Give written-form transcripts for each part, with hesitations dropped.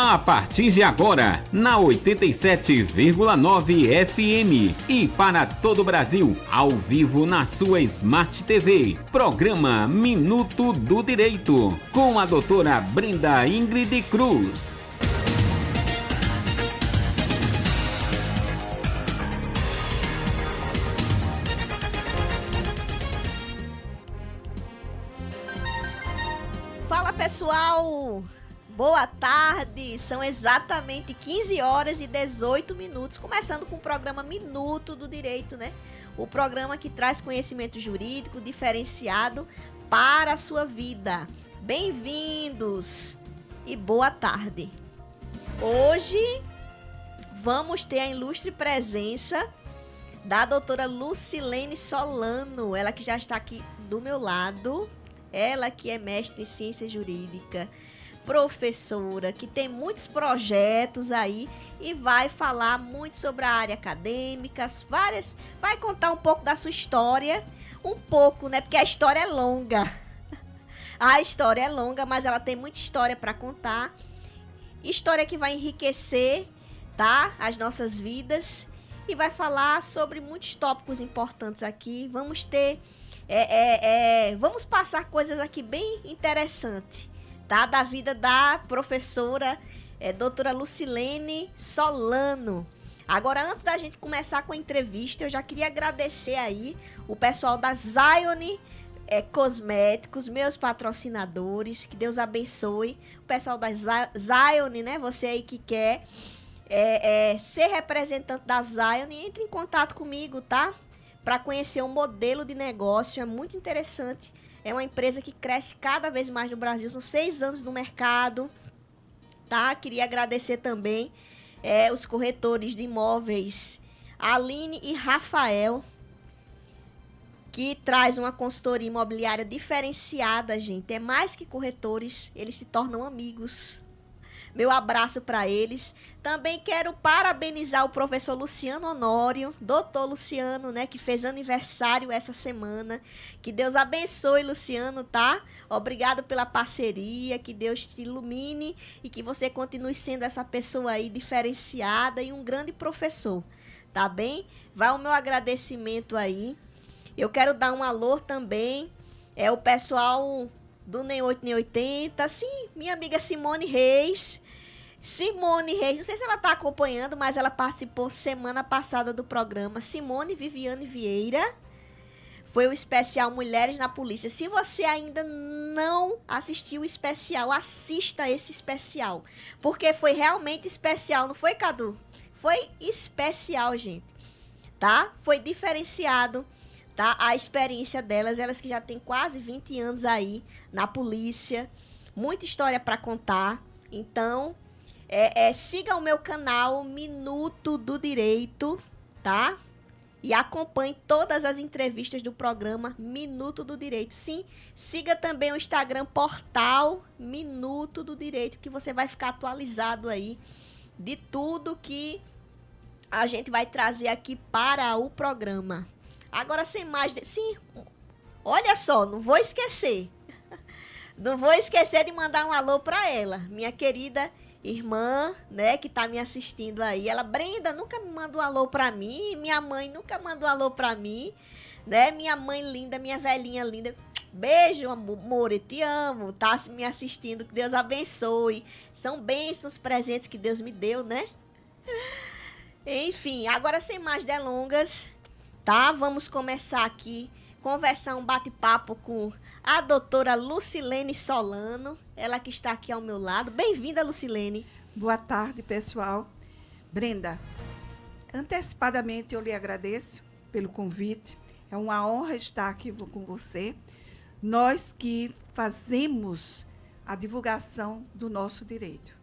A partir de agora, na 87,9 FM e para todo o Brasil, ao vivo na sua Smart TV. Programa Minuto do Direito, com a doutora Brenda Ingrid Cruz. Fala, pessoal! Boa tarde, são exatamente 15 horas e 18 minutos, começando com o programa Minuto do Direito, né? O programa que traz conhecimento jurídico diferenciado para a sua vida. Bem-vindos e boa tarde. Hoje vamos ter a ilustre presença da doutora Lucilene Solano, ela que já está aqui do meu lado, ela que é mestre em ciência jurídica, professora, que tem muitos projetos aí e vai falar muito sobre a área acadêmica, vai contar um pouco da sua história, um pouco, né? Porque a história é longa. A história é longa, mas ela tem muita história para contar. História que vai enriquecer, tá? As nossas vidas e vai falar sobre muitos tópicos importantes aqui. Vamos ter, vamos passar coisas aqui bem interessantes, tá? Da vida da professora doutora Lucilene Solano. Agora, antes da gente começar com a entrevista, eu já queria agradecer aí o pessoal da Zion Cosméticos, meus patrocinadores, que Deus abençoe. O pessoal da Zion, né? Você aí que quer ser representante da Zion, entre em contato comigo, tá? Para conhecer um modelo de negócio, é muito interessante. É uma empresa que cresce cada vez mais no Brasil. São 6 anos no mercado, tá? Queria agradecer também os corretores de imóveis Aline e Rafael, que traz uma consultoria imobiliária diferenciada, gente. É mais que corretores, eles se tornam amigos. Meu abraço para eles. Também quero parabenizar o professor Luciano Honório, doutor Luciano, né, que fez aniversário essa semana. Que Deus abençoe, Luciano, tá? Obrigado pela parceria, que Deus te ilumine e que você continue sendo essa pessoa aí diferenciada e um grande professor, tá bem? Vai o meu agradecimento aí. Eu quero dar um alô também, o pessoal do Nem 8 Nem 80, sim, minha amiga Simone Reis, não sei se ela está acompanhando, mas ela participou semana passada do programa. Simone Viviane Vieira, foi o especial Mulheres na Polícia. Se você ainda não assistiu o especial, assista esse especial, porque foi realmente especial, não foi, Cadu? Foi especial, gente, tá? Foi diferenciado, tá? A experiência delas, elas que já têm quase 20 anos aí na polícia, muita história para contar. Então, siga o meu canal Minuto do Direito, tá? E acompanhe todas as entrevistas do programa Minuto do Direito. Sim, siga também o Instagram Portal Minuto do Direito, que você vai ficar atualizado aí de tudo que a gente vai trazer aqui para o programa. Agora, sem mais... Sim, olha só, não vou esquecer. Não vou esquecer de mandar um alô para ela, minha querida irmã, né, que tá me assistindo aí. Ela, Brenda, nunca me manda um alô para mim. Minha mãe nunca manda um alô para mim, né? Minha mãe linda, minha velhinha linda. Beijo, amor, eu te amo. Tá me assistindo, que Deus abençoe. São bênçãos, presentes que Deus me deu, né? Enfim, agora sem mais delongas, tá? Vamos começar aqui, conversar um bate-papo com a doutora Lucilene Solano, ela que está aqui ao meu lado. Bem-vinda, Lucilene. Boa tarde, pessoal. Brenda, antecipadamente eu lhe agradeço pelo convite. É uma honra estar aqui com você. Nós que fazemos a divulgação do nosso direito.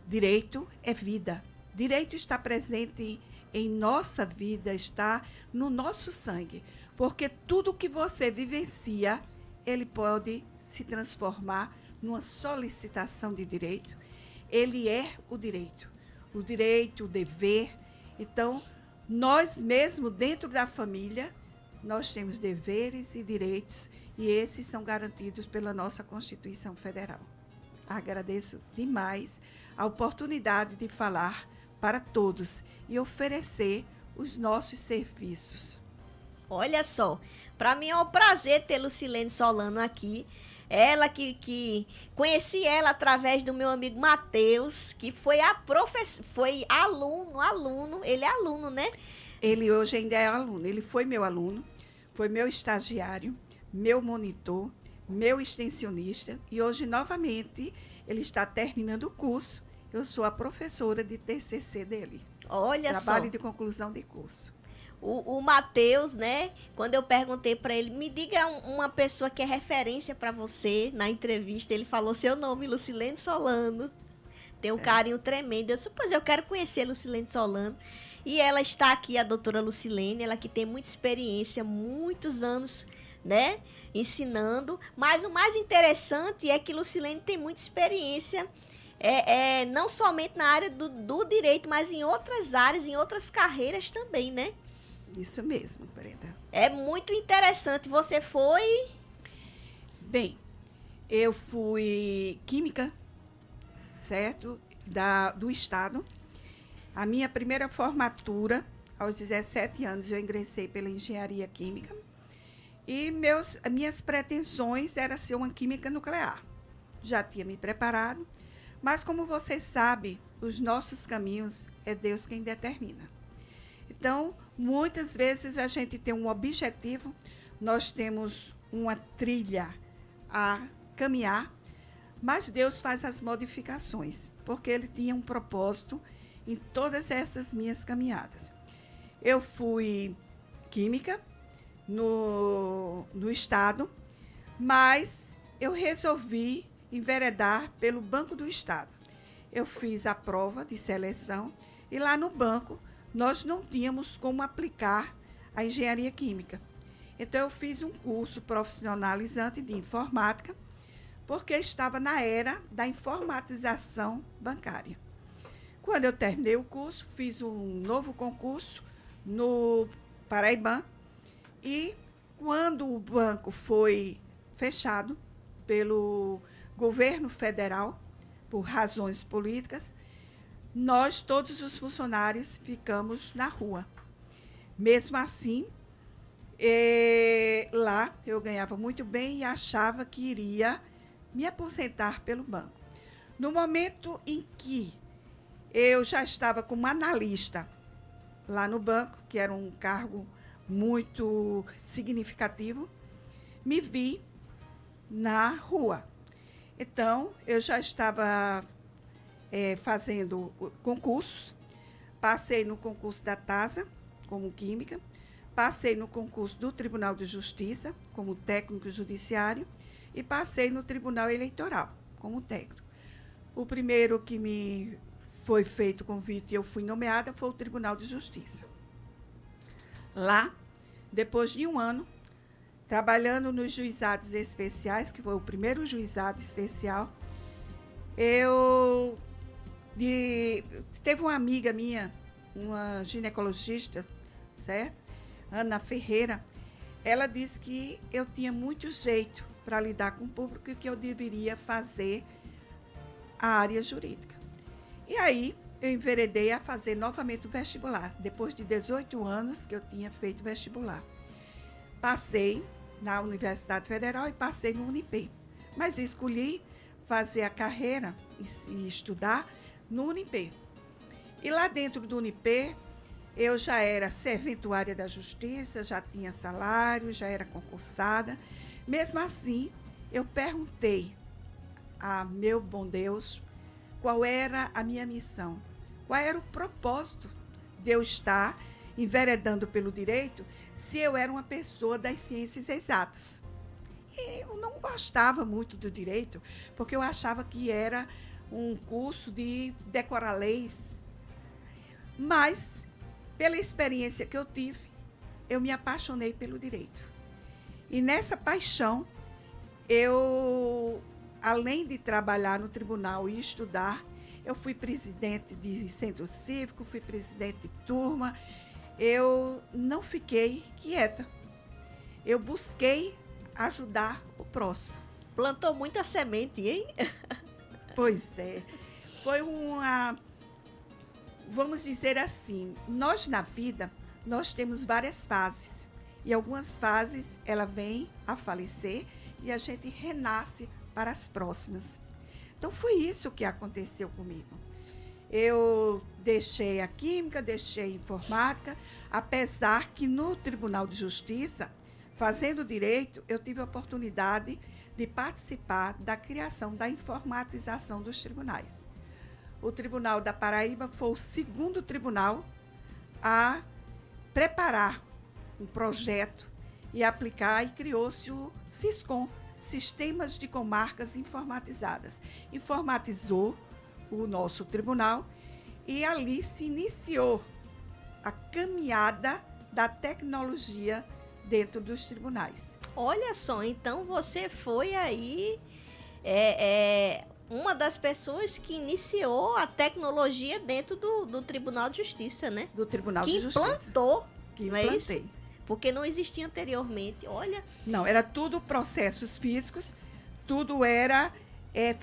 Direito é vida. Direito está presente em nossa vida, está no nosso sangue. Porque tudo que você vivencia, ele pode se transformar numa solicitação de direito. Ele é o direito, o dever. Então, nós mesmo dentro da família, nós temos deveres e direitos, e esses são garantidos pela nossa Constituição Federal. Agradeço demais a oportunidade de falar para todos e oferecer os nossos serviços. Olha só, para mim é um prazer ter Lucilene Solano aqui. Ela que conheci ela através do meu amigo Matheus, que foi foi aluno, ele é aluno, né? Ele hoje ainda é aluno, ele foi meu aluno, foi meu estagiário, meu monitor, meu extensionista e hoje novamente ele está terminando o curso. Eu sou a professora de TCC dele. Olha só. Trabalho de conclusão de curso. O Matheus, né? Quando eu perguntei para ele, me diga uma pessoa que é referência para você na entrevista, ele falou seu nome, Lucilene Solano. Tem um carinho tremendo. Eu suppus, eu quero conhecer Lucilene Solano. E ela está aqui, a doutora Lucilene, ela que tem muita experiência, muitos anos, né? Ensinando. Mas o mais interessante é que Lucilene tem muita experiência, não somente na área do direito, mas em outras áreas, em outras carreiras também, né? Isso mesmo, Brenda. É muito interessante. Você foi? Bem, eu fui química, certo? Do Estado. A minha primeira formatura, aos 17 anos, eu ingressei pela engenharia química. E minhas pretensões era ser uma química nuclear. Já tinha me preparado, mas como você sabe, os nossos caminhos é Deus quem determina. Então, muitas vezes a gente tem um objetivo, nós temos uma trilha a caminhar, mas Deus faz as modificações, porque Ele tinha um propósito em todas essas minhas caminhadas. Eu fui química no Estado, mas eu resolvi enveredar pelo Banco do Estado. Eu fiz a prova de seleção e lá no banco nós não tínhamos como aplicar a engenharia química. Então, eu fiz um curso profissionalizante de informática, porque estava na era da informatização bancária. Quando eu terminei o curso, fiz um novo concurso no Paraibã e, quando o banco foi fechado pelo governo federal, por razões políticas, nós, todos os funcionários, ficamos na rua. Mesmo assim, lá eu ganhava muito bem e achava que iria me aposentar pelo banco. No momento em que eu já estava como analista lá no banco, que era um cargo muito significativo, me vi na rua. Então, eu já estava fazendo concursos, passei no concurso da TASA, como química, passei no concurso do Tribunal de Justiça, como técnico judiciário, e passei no Tribunal Eleitoral, como técnico. O primeiro que me foi feito o convite e eu fui nomeada foi o Tribunal de Justiça. Lá, depois de um ano, trabalhando nos juizados especiais, que foi o primeiro juizado especial, teve uma amiga minha, uma ginecologista, certo? Ana Ferreira, ela disse que eu tinha muito jeito para lidar com o público e que eu deveria fazer a área jurídica. E aí, eu enveredei a fazer novamente o vestibular, depois de 18 anos que eu tinha feito vestibular. Passei na Universidade Federal e passei no Unip, mas escolhi fazer a carreira e estudar no Unip. E lá dentro do Unip, eu já era serventuária da Justiça, já tinha salário, já era concursada. Mesmo assim, eu perguntei a meu bom Deus qual era a minha missão, qual era o propósito de eu estar enveredando pelo direito se eu era uma pessoa das ciências exatas. E eu não gostava muito do direito, porque eu achava que era um curso de decorar leis. Mas, pela experiência que eu tive, eu me apaixonei pelo direito. E nessa paixão, eu, além de trabalhar no tribunal e estudar, eu fui presidente de centro cívico, fui presidente de turma. Eu não fiquei quieta. Eu busquei ajudar o próximo. Plantou muita semente, hein? Pois é. foi vamos dizer assim, nós na vida, nós temos várias fases. E algumas fases, ela vem a falecer e a gente renasce para as próximas. Então, foi isso que aconteceu comigo. Eu deixei a química, deixei a informática, apesar que no Tribunal de Justiça, fazendo direito, eu tive a oportunidade de participar da criação da informatização dos tribunais. O Tribunal da Paraíba foi o segundo tribunal a preparar um projeto e aplicar, e criou-se o SISCOM, Sistemas de Comarcas Informatizadas. Informatizou o nosso tribunal e ali se iniciou a caminhada da tecnologia dentro dos tribunais. Olha só, então você foi aí uma das pessoas que iniciou a tecnologia dentro do Tribunal de Justiça, né? Do Tribunal de Justiça. Que implantou, Que não é implantei. isso? Porque não existia anteriormente, olha. Não, era tudo processos físicos, tudo era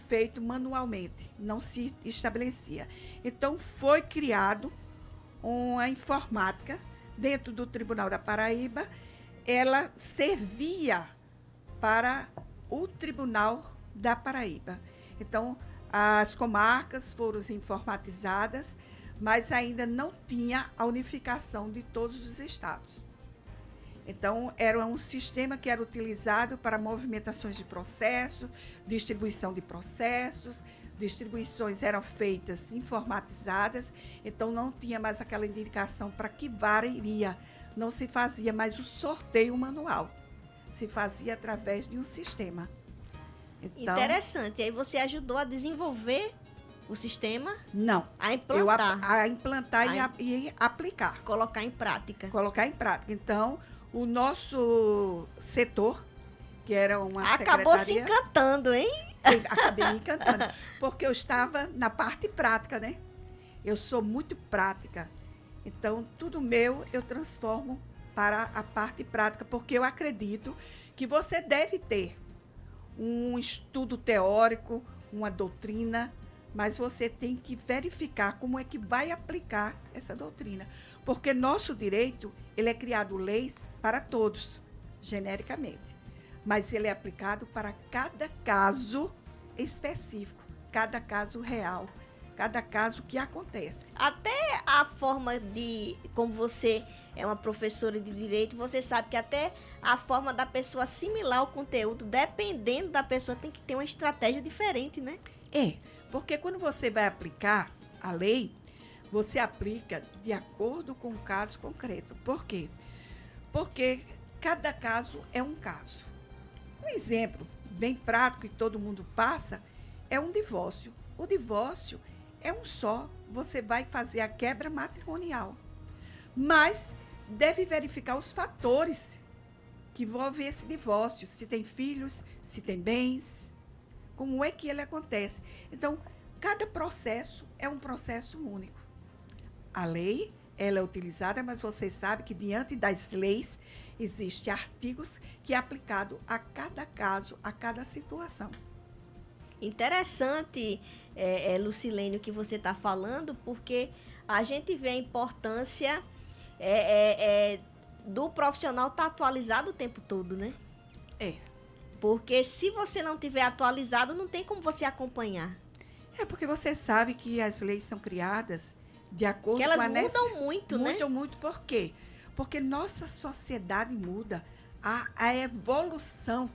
feito manualmente, não se estabelecia. Então, foi criado uma informática dentro do Tribunal da Paraíba, ela servia para o Tribunal da Paraíba. Então, as comarcas foram informatizadas, mas ainda não tinha a unificação de todos os estados. Então, era um sistema que era utilizado para movimentações de processos, distribuição de processos, distribuições eram feitas informatizadas, então não tinha mais aquela indicação para que vara iria. Não se fazia mais o sorteio manual, se fazia através de um sistema. Então, interessante. E aí você ajudou a desenvolver o sistema? Não. A implantar. A implantar e aplicar. Colocar em prática. Colocar em prática. Então, o nosso setor, que era uma Acabou secretaria... se encantando, hein? Acabei me encantando, porque eu estava na parte prática, né? Eu sou muito prática. Então, tudo meu eu transformo para a parte prática, porque eu acredito que você deve ter um estudo teórico, uma doutrina, mas você tem que verificar como é que vai aplicar essa doutrina. Porque nosso direito, ele é criado leis para todos, genericamente. Mas ele é aplicado para cada caso específico, cada caso real, cada caso que acontece. Até a forma de, como você é uma professora de direito, você sabe que até a forma da pessoa assimilar o conteúdo, dependendo da pessoa, tem que ter uma estratégia diferente, né? Porque quando você vai aplicar a lei, você aplica de acordo com o caso concreto. Por quê? Porque cada caso é um caso. Um exemplo bem prático que todo mundo passa é um divórcio. O divórcio é um só, você vai fazer a quebra matrimonial. Mas deve verificar os fatores que envolvem esse divórcio, se tem filhos, se tem bens, como é que ele acontece. Então, cada processo é um processo único. A lei, ela é utilizada, mas você sabe que diante das leis existem artigos que é aplicado a cada caso, a cada situação. Interessante, Lucilene, o que você está falando, porque a gente vê a importância do profissional estar atualizado o tempo todo, né? Porque se você não tiver atualizado, não tem como você acompanhar. Porque você sabe que as leis são criadas de acordo que elas com a mudam muito, né? Mudam muito, por quê? Porque nossa sociedade muda, a evolução,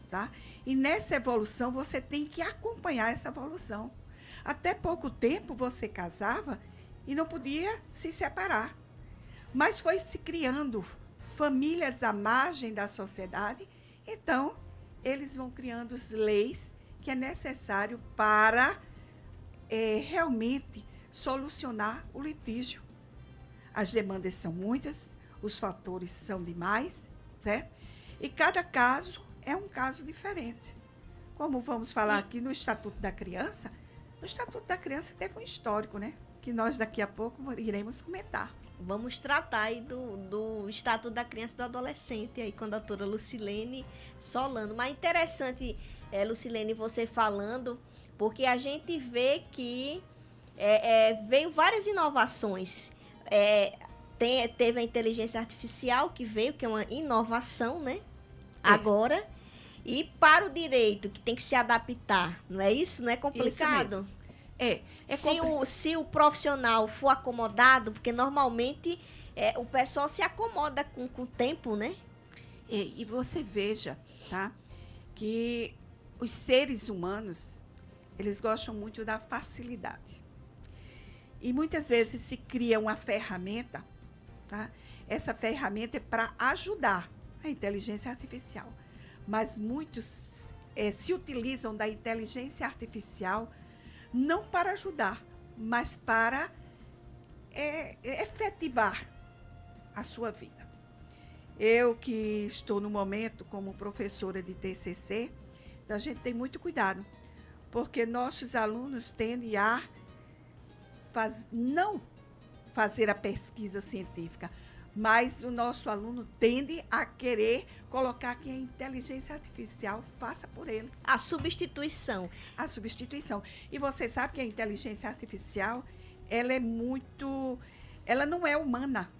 tá? E nessa evolução você tem que acompanhar essa evolução. Até pouco tempo você casava e não podia se separar. Mas foi se criando famílias à margem da sociedade, então eles vão criando as leis que é necessário para realmente solucionar o litígio. As demandas são muitas, os fatores são demais, certo? E cada caso é um caso diferente. Como vamos falar aqui no Estatuto da Criança, o Estatuto da Criança teve um histórico, né? Que nós daqui a pouco iremos comentar. Vamos tratar aí do Estatuto da Criança e do Adolescente aí com a doutora Lucilene Solano. Mas interessante, Lucilene, você falando, porque a gente vê que veio várias inovações. Teve a inteligência artificial que veio, que é uma inovação, né? Agora. E para o direito, que tem que se adaptar, não é isso? Não é complicado? Isso mesmo. Se o profissional for acomodado, porque normalmente o pessoal se acomoda com o tempo, né? E você veja, tá? Que os seres humanos, eles gostam muito da facilidade. E muitas vezes se cria uma ferramenta, tá? Essa ferramenta é para ajudar a inteligência artificial. Mas muitos se utilizam da inteligência artificial não para ajudar, mas para efetivar a sua vida. Eu que estou no momento como professora de TCC, a gente tem muito cuidado, porque nossos alunos tendem a não fazer a pesquisa científica, mas o nosso aluno tende a querer colocar que a inteligência artificial faça por ele. A substituição. E você sabe que a inteligência artificial, ela não é humana.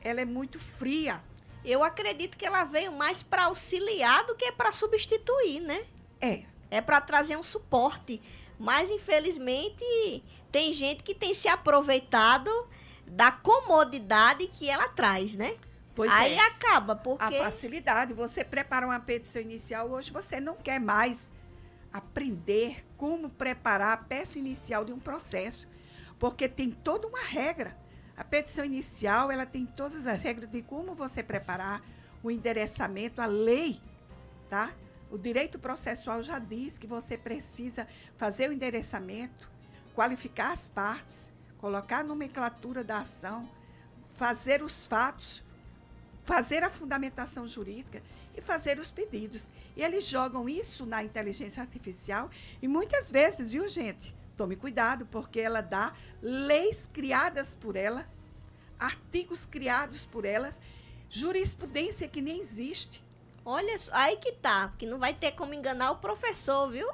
Ela é muito fria. Eu acredito que ela veio mais para auxiliar do que para substituir, né? É para trazer um suporte. Mas, infelizmente, tem gente que tem se aproveitado da comodidade que ela traz, né? Aí acaba, porque... A facilidade. Você prepara uma petição inicial, hoje você não quer mais aprender como preparar a peça inicial de um processo, porque tem toda uma regra. A petição inicial, ela tem todas as regras de como você preparar o endereçamento, a lei, tá? O direito processual já diz que você precisa fazer o endereçamento, qualificar as partes, colocar a nomenclatura da ação, fazer os fatos, fazer a fundamentação jurídica e fazer os pedidos. E eles jogam isso na inteligência artificial e muitas vezes, viu, gente? Tome cuidado, porque ela dá leis criadas por ela, artigos criados por elas, jurisprudência que nem existe. Olha, aí que tá, porque não vai ter como enganar o professor, viu?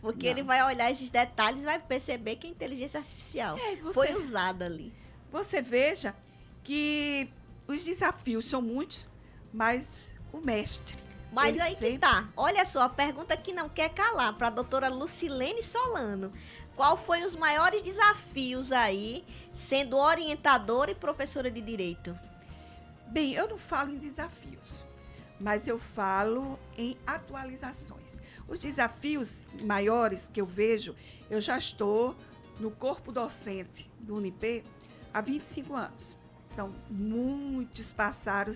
Porque Não. ele vai olhar esses detalhes e vai perceber que a inteligência artificial foi usada ali. Você veja que os desafios são muitos, mas o mestre... Mas aí que tá. Olha só, a pergunta que não quer calar para a doutora Lucilene Solano. Qual foi os maiores desafios aí, sendo orientadora e professora de Direito? Bem, eu não falo em desafios, mas eu falo em atualizações. Os desafios maiores que eu vejo, eu já estou no corpo docente do Unip há 25 anos. Então, muitos passaram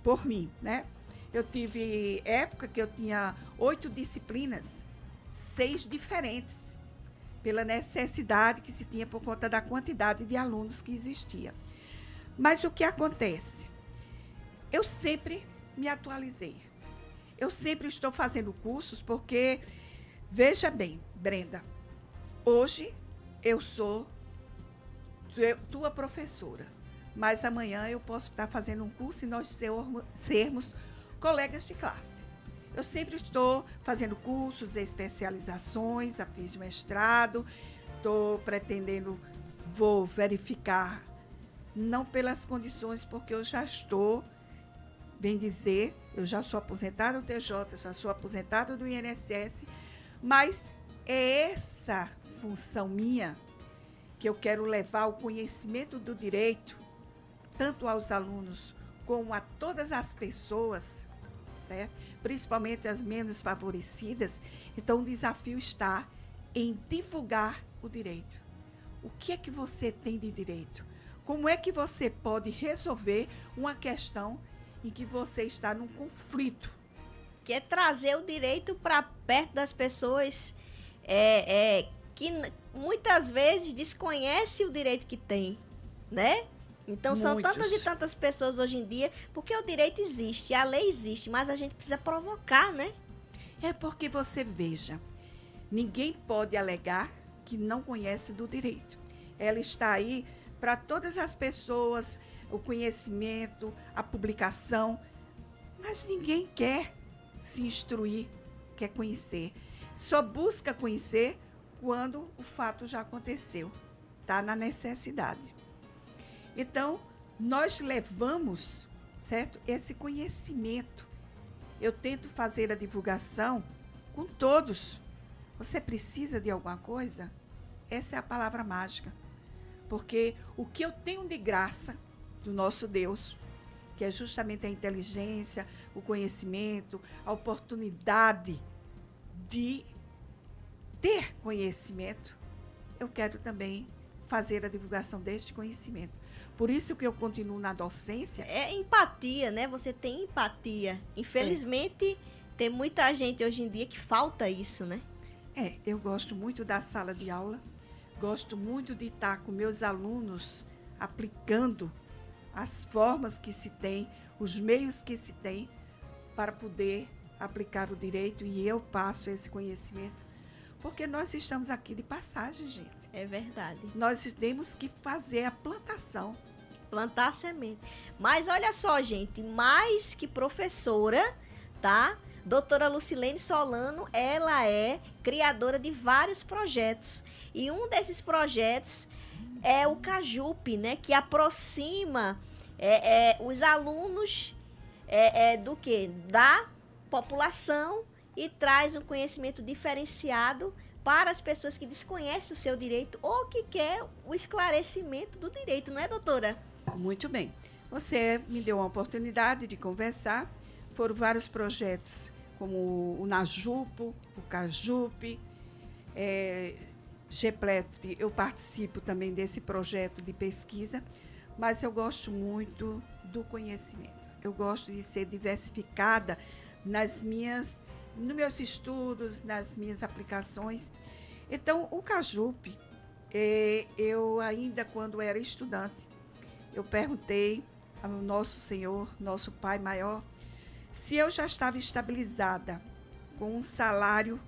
por mim, né? Eu tive época que eu tinha 8 disciplinas, 6 diferentes, pela necessidade que se tinha por conta da quantidade de alunos que existia. Mas o que acontece? Eu sempre me atualizei. Eu sempre estou fazendo cursos porque, veja bem, Brenda, hoje eu sou tua professora, mas amanhã eu posso estar fazendo um curso e nós sermos colegas de classe. Eu sempre estou fazendo cursos, especializações, já fiz mestrado, estou pretendendo, vou verificar, não pelas condições, porque eu já estou, bem dizer, eu já sou aposentada do TJ, já sou aposentada do INSS, mas é essa função minha que eu quero levar o conhecimento do direito, tanto aos alunos como a todas as pessoas, né? Principalmente as menos favorecidas. Então, o desafio está em divulgar o direito. O que é que você tem de direito? Como é que você pode resolver uma questão em que você está num conflito? Que é trazer o direito para perto das pessoas que muitas vezes desconhecem o direito que tem, né? Então, são tantas e tantas pessoas hoje em dia, porque o direito existe, a lei existe, mas a gente precisa provocar, né? É porque você veja, ninguém pode alegar que não conhece do direito. Ela está aí para todas as pessoas, o conhecimento, a publicação, mas ninguém quer se instruir, quer conhecer. só busca conhecer quando o fato já aconteceu, está na necessidade. Então, nós levamos, certo, esse conhecimento. Eu tento fazer a divulgação com todos. Você precisa de alguma coisa? Essa é a palavra mágica. Porque o que eu tenho de graça do nosso Deus, que é justamente a inteligência, o conhecimento, a oportunidade de ter conhecimento, eu quero também fazer a divulgação deste conhecimento. Por isso que eu continuo na docência. É empatia, né? Você tem empatia. Infelizmente, tem muita gente hoje em dia que falta isso, né? Eu gosto muito da sala de aula, gosto muito de estar com meus alunos aplicando as formas que se tem, os meios que se tem para poder aplicar o direito, e eu passo esse conhecimento, porque nós estamos aqui de passagem, gente. É verdade. Nós temos que fazer a plantação. Plantar semente. Mas olha só, gente, mais que professora, tá? Doutora Lucilene Solano, ela é criadora de vários projetos. E um desses projetos é o Cajupe, né? Que aproxima os alunos do quê? Da população e traz um conhecimento diferenciado para as pessoas que desconhecem o seu direito ou que quer o esclarecimento do direito, não é, doutora? Muito bem. Você me deu uma oportunidade de conversar. Foram vários projetos, como o Najupo, o Cajupe, GPLEF. Eu participo também desse projeto de pesquisa, mas eu gosto muito do conhecimento. Eu gosto de ser diversificada nos meus estudos, nas minhas aplicações. Então, o Cajupe, eu ainda quando era estudante, eu perguntei ao nosso Senhor, nosso Pai Maior, se eu já estava estabilizada com um salário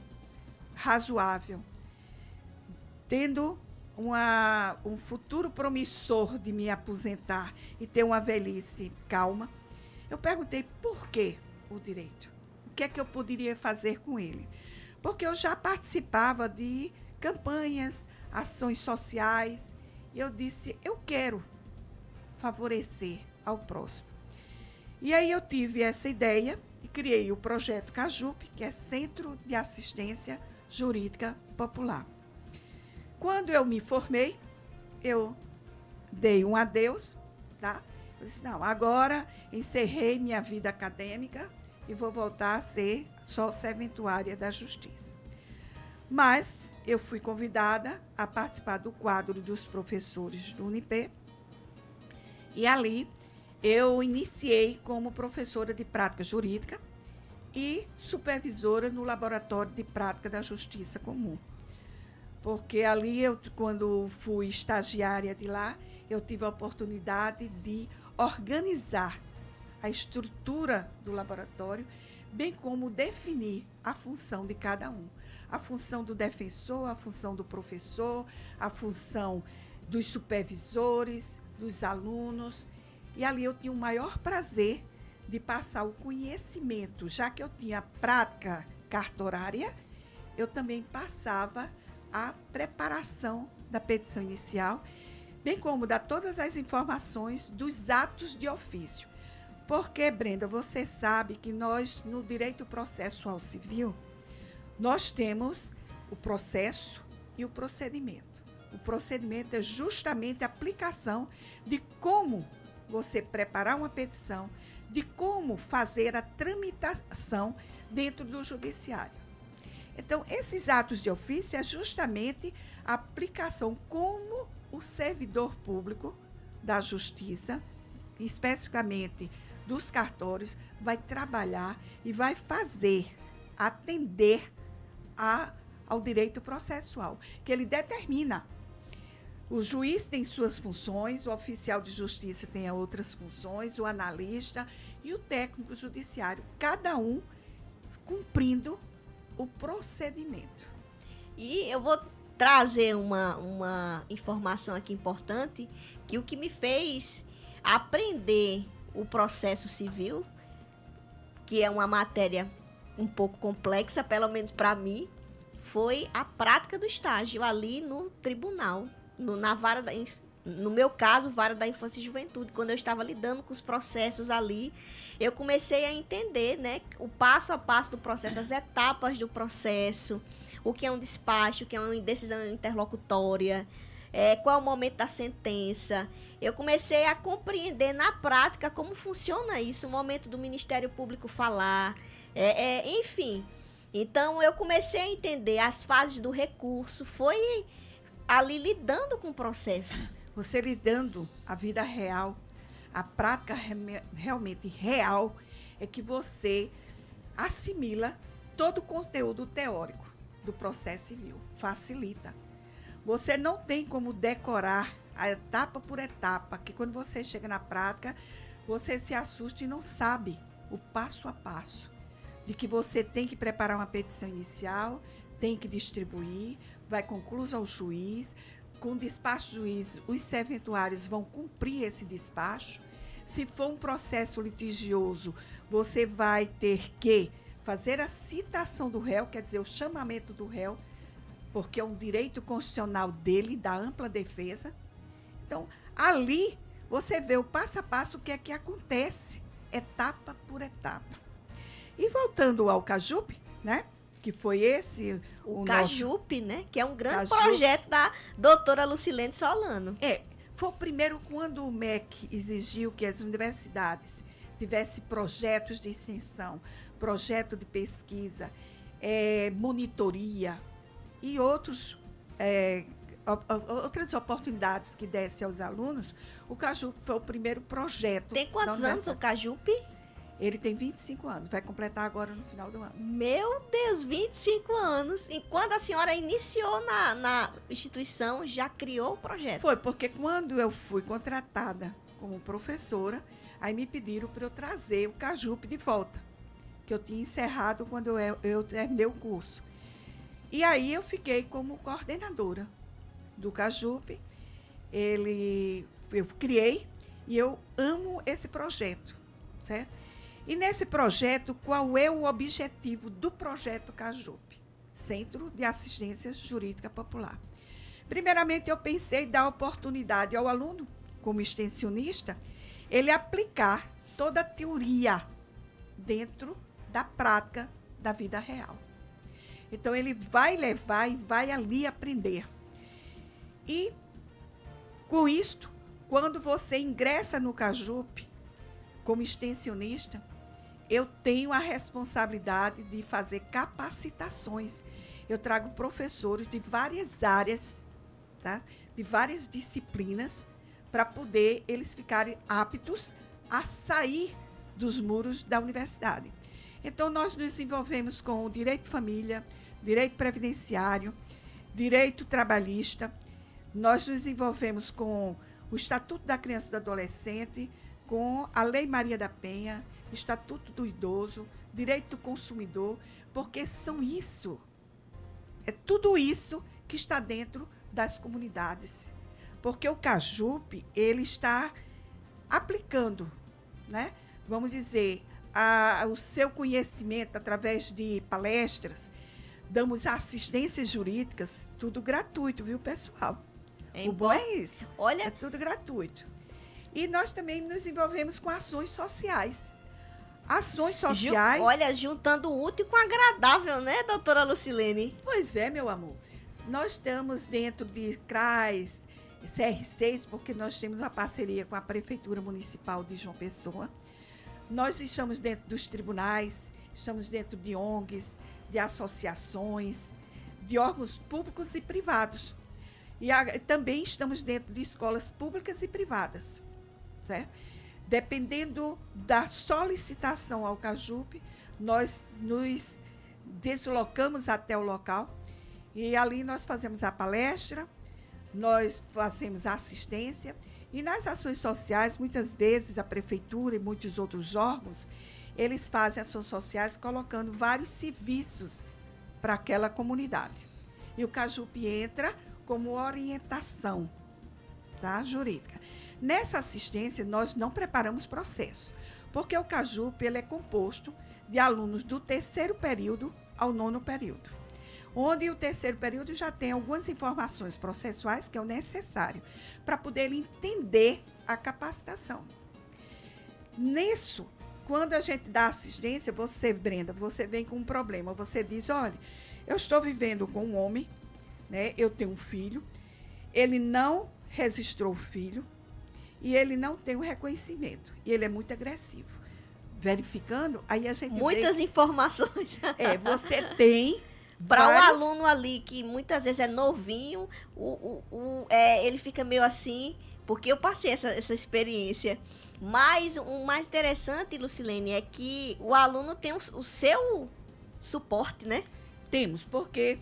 razoável, tendo um futuro promissor de me aposentar e ter uma velhice calma. Eu perguntei por que o direito? O que é que eu poderia fazer com ele? Porque eu já participava de campanhas, ações sociais, e eu disse, eu quero favorecer ao próximo. E aí eu tive essa ideia e criei o projeto Cajupe, que é Centro de Assistência Jurídica Popular. Quando eu me formei, eu dei um adeus, tá? Eu disse, não, agora encerrei minha vida acadêmica e vou voltar a ser só serventuária da Justiça. Mas eu fui convidada a participar do quadro dos professores do UNIP, e ali eu iniciei como professora de prática jurídica e supervisora no Laboratório de Prática da Justiça Comum. Porque ali, quando fui estagiária de lá, eu tive a oportunidade de organizar a estrutura do laboratório, bem como definir a função de cada um. A função do defensor, a função do professor, a função dos supervisores, dos alunos. E ali eu tinha o maior prazer de passar o conhecimento, já que eu tinha prática cartorária, eu também passava a preparação da petição inicial, bem como dar todas as informações dos atos de ofício. Porque, Brenda, você sabe que nós, no direito processual civil, nós temos o processo e o procedimento. O procedimento é justamente a aplicação de como você preparar uma petição, de como fazer a tramitação dentro do judiciário. Então, esses atos de ofício é justamente a aplicação como o servidor público da Justiça, especificamente dos cartórios, vai trabalhar e vai fazer, atender ao direito processual, que ele determina. O juiz tem suas funções, o oficial de justiça tem outras funções, o analista e o técnico judiciário, cada um cumprindo o procedimento. E eu vou trazer uma informação aqui importante, que o que me fez aprender o processo civil, que é uma matéria um pouco complexa, pelo menos para mim, foi a prática do estágio ali no tribunal, na vara no meu caso, vara da infância e juventude. Quando eu estava lidando com os processos ali, eu comecei a entender, né, o passo a passo do processo, as etapas do processo, o que é um despacho, o que é uma decisão interlocutória, qual é o momento da sentença. Eu comecei a compreender na prática como funciona isso, o momento do Ministério Público falar, enfim. Então, eu comecei a entender as fases do recurso, foi ali lidando com o processo. Você lidando a vida real, a prática realmente real, é que você assimila todo o conteúdo teórico do processo civil. Facilita. Você não tem como decorar a etapa por etapa, que quando você chega na prática, você se assusta e não sabe o passo a passo de que você tem que preparar uma petição inicial, tem que distribuir, vai concluso ao juiz, com o despacho do juiz, os serventuários vão cumprir esse despacho. Se for um processo litigioso, você vai ter que fazer a citação do réu, quer dizer, o chamamento do réu, porque é um direito constitucional dele, da ampla defesa. Então, ali, você vê o passo a passo o que é que acontece, etapa por etapa. E voltando ao CAJUP, né? Que foi esse... O CAJUP, né? Que é um grande projeto da doutora Lucilene Solano. Foi o primeiro quando o MEC exigiu que as universidades tivessem projetos de extensão, projeto de pesquisa, monitoria e outras oportunidades que desse aos alunos. O CAJUP foi o primeiro projeto. Tem quantos anos o CAJUP? Ele tem 25 anos, vai completar agora no final do ano. Meu Deus, 25 anos. E quando a senhora iniciou na instituição, já criou o projeto? Foi, porque quando eu fui contratada como professora, aí me pediram para eu trazer o CAJUP de volta, que eu tinha encerrado quando eu terminei o curso. E aí eu fiquei como coordenadora do CAJUP. Eu criei e eu amo esse projeto, certo? E nesse projeto, qual é o objetivo do projeto CAJUP? Centro de Assistência Jurídica Popular. Primeiramente, eu pensei em dar oportunidade ao aluno, como extensionista, ele aplicar toda a teoria dentro da prática da vida real. Então, ele vai levar e vai ali aprender. E, com isto, quando você ingressa no CAJUP, como extensionista, eu tenho a responsabilidade de fazer capacitações. Eu trago professores de várias áreas, tá? De várias disciplinas, para poder eles ficarem aptos a sair dos muros da universidade. Então, nós nos envolvemos com o direito de família, direito previdenciário, direito trabalhista, nós nos envolvemos com o Estatuto da Criança e do Adolescente, com a Lei Maria da Penha, Estatuto do Idoso, Direito do Consumidor, porque é tudo isso que está dentro das comunidades. Porque o CAJUP, ele está aplicando, né? Vamos dizer, o seu conhecimento através de palestras, damos assistências jurídicas, tudo gratuito, viu, pessoal? O bom é isso. Olha, é tudo gratuito. E nós também nos envolvemos com ações sociais. Ações sociais... Olha, juntando o útil com o agradável, né, doutora Lucilene? Pois é, meu amor. Nós estamos dentro de CRAS, CR6, porque nós temos uma parceria com a Prefeitura Municipal de João Pessoa. Nós estamos dentro dos tribunais, estamos dentro de ONGs, de associações, de órgãos públicos e privados. E também estamos dentro de escolas públicas e privadas, certo? Dependendo da solicitação ao CAJUP, nós nos deslocamos até o local e ali nós fazemos a palestra, nós fazemos a assistência e nas ações sociais, muitas vezes a prefeitura e muitos outros órgãos, eles fazem ações sociais colocando vários serviços para aquela comunidade. E o CAJUP entra como orientação, tá, jurídica. Nessa assistência, nós não preparamos processo, porque o CAJUP ele é composto de alunos do 3º período ao 9º período. onde o terceiro período já tem algumas informações processuais que é o necessário para poder ele entender a capacitação. Nisso, quando a gente dá assistência, você, Brenda, você vem com um problema, você diz, olha, eu estou vivendo com um homem, né? Eu tenho um filho, ele não registrou o filho e ele não tem o reconhecimento, e ele é muito agressivo. Verificando, aí a gente Muitas informações. Você tem para o vários... aluno ali, que muitas vezes é novinho, ele fica meio assim, porque eu passei essa experiência. Mas o mais interessante, Lucilene, é que o aluno tem o seu suporte, né? Temos, porque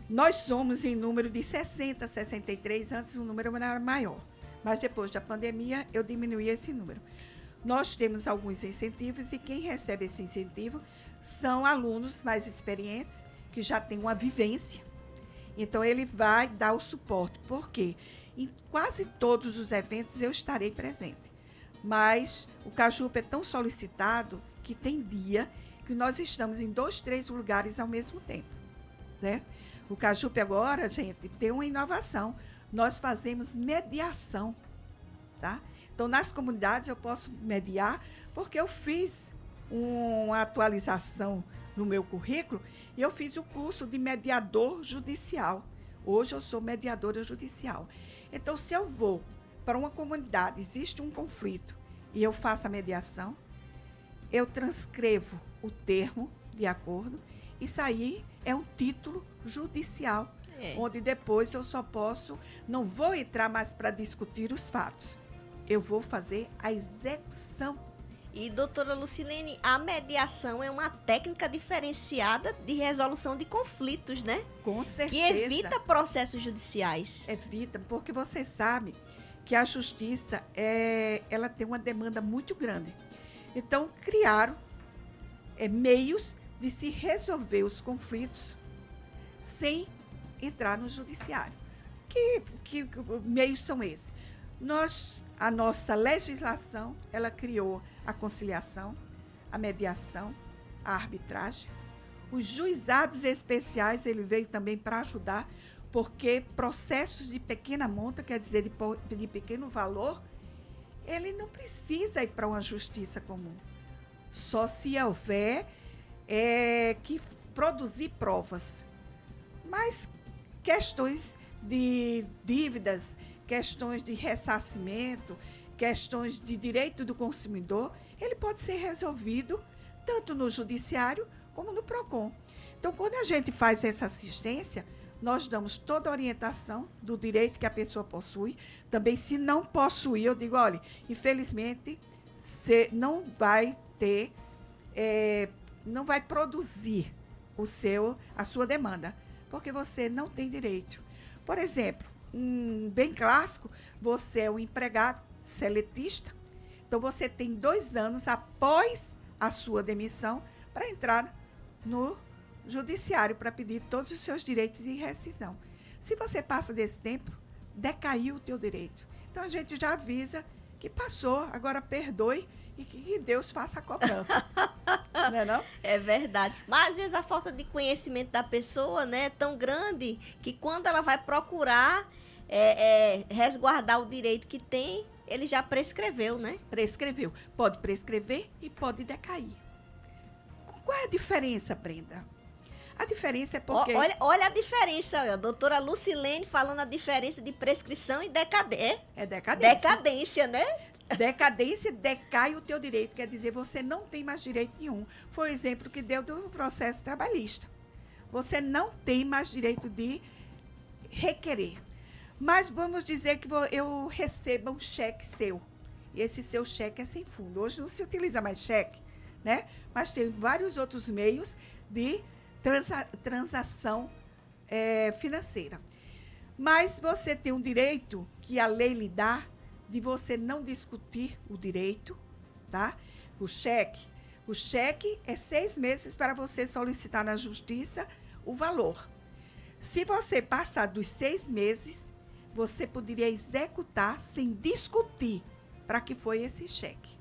nós somos em número de 60, 63, antes o número era maior. Mas depois da pandemia, eu diminuí esse número. Nós temos alguns incentivos e quem recebe esse incentivo são alunos mais experientes, que já têm uma vivência. Então, ele vai dar o suporte. Por quê? Em quase todos os eventos eu estarei presente. Mas o Cajupe é tão solicitado que tem dia que nós estamos em 2, 3 lugares ao mesmo tempo. Certo? O Cajupe agora, gente, tem uma inovação. Nós fazemos mediação. Tá? Então, nas comunidades eu posso mediar, porque eu fiz uma atualização no meu currículo e eu fiz o curso de mediador judicial. Hoje eu sou mediadora judicial. Então, se eu vou para uma comunidade, existe um conflito e eu faço a mediação, eu transcrevo o termo de acordo, isso aí é um título judicial, onde depois eu só posso, não vou entrar mais para discutir os fatos, eu vou fazer a execução. E, doutora Lucilene, a mediação é uma técnica diferenciada de resolução de conflitos, né? Com certeza. Que evita processos judiciais. Evita, porque você sabe que a justiça, ela tem uma demanda muito grande. Então, criaram meios de se resolver os conflitos sem entrar no judiciário. Que meios são esses? A nossa legislação, ela criou a conciliação, a mediação, a arbitragem. Os juizados especiais, ele veio também para ajudar, porque processos de pequena monta, quer dizer, de pequeno valor, ele não precisa ir para uma justiça comum. Só se houver que produzir provas. Mas questões de dívidas, questões de ressarcimento, questões de direito do consumidor, ele pode ser resolvido tanto no judiciário como no PROCON. Então, quando a gente faz essa assistência, nós damos toda a orientação do direito que a pessoa possui. Também, se não possuir, eu digo, olha, infelizmente, você não vai ter, não vai produzir a sua demanda, porque você não tem direito. Por exemplo, bem clássico, você é um empregado seletista, então você tem 2 anos após a sua demissão para entrar no judiciário para pedir todos os seus direitos de rescisão. Se você passa desse tempo, decaiu o teu direito. Então a gente já avisa que passou, agora perdoe e que Deus faça a cobrança. Não é não? É verdade. Mas às vezes a falta de conhecimento da pessoa, né, é tão grande que quando ela vai procurar resguardar o direito que tem, ele já prescreveu, né? Prescreveu. Pode prescrever e pode decair. Qual é a diferença, Brenda? A diferença é porque... Olha a diferença, a doutora Lucilene falando a diferença de prescrição e decadência. É decadência. Decadência, né? Decadência, decai o teu direito, quer dizer, você não tem mais direito nenhum. Foi o exemplo que deu do processo trabalhista. Você não tem mais direito de requerer. Mas vamos dizer que eu receba um cheque seu. E esse seu cheque é sem fundo. Hoje não se utiliza mais cheque, né? Mas tem vários outros meios de transação financeira. Mas você tem um direito que a lei lhe dá de você não discutir o direito, tá? O cheque é 6 meses para você solicitar na justiça o valor. Se você passar dos 6 meses, você poderia executar sem discutir para que foi esse cheque,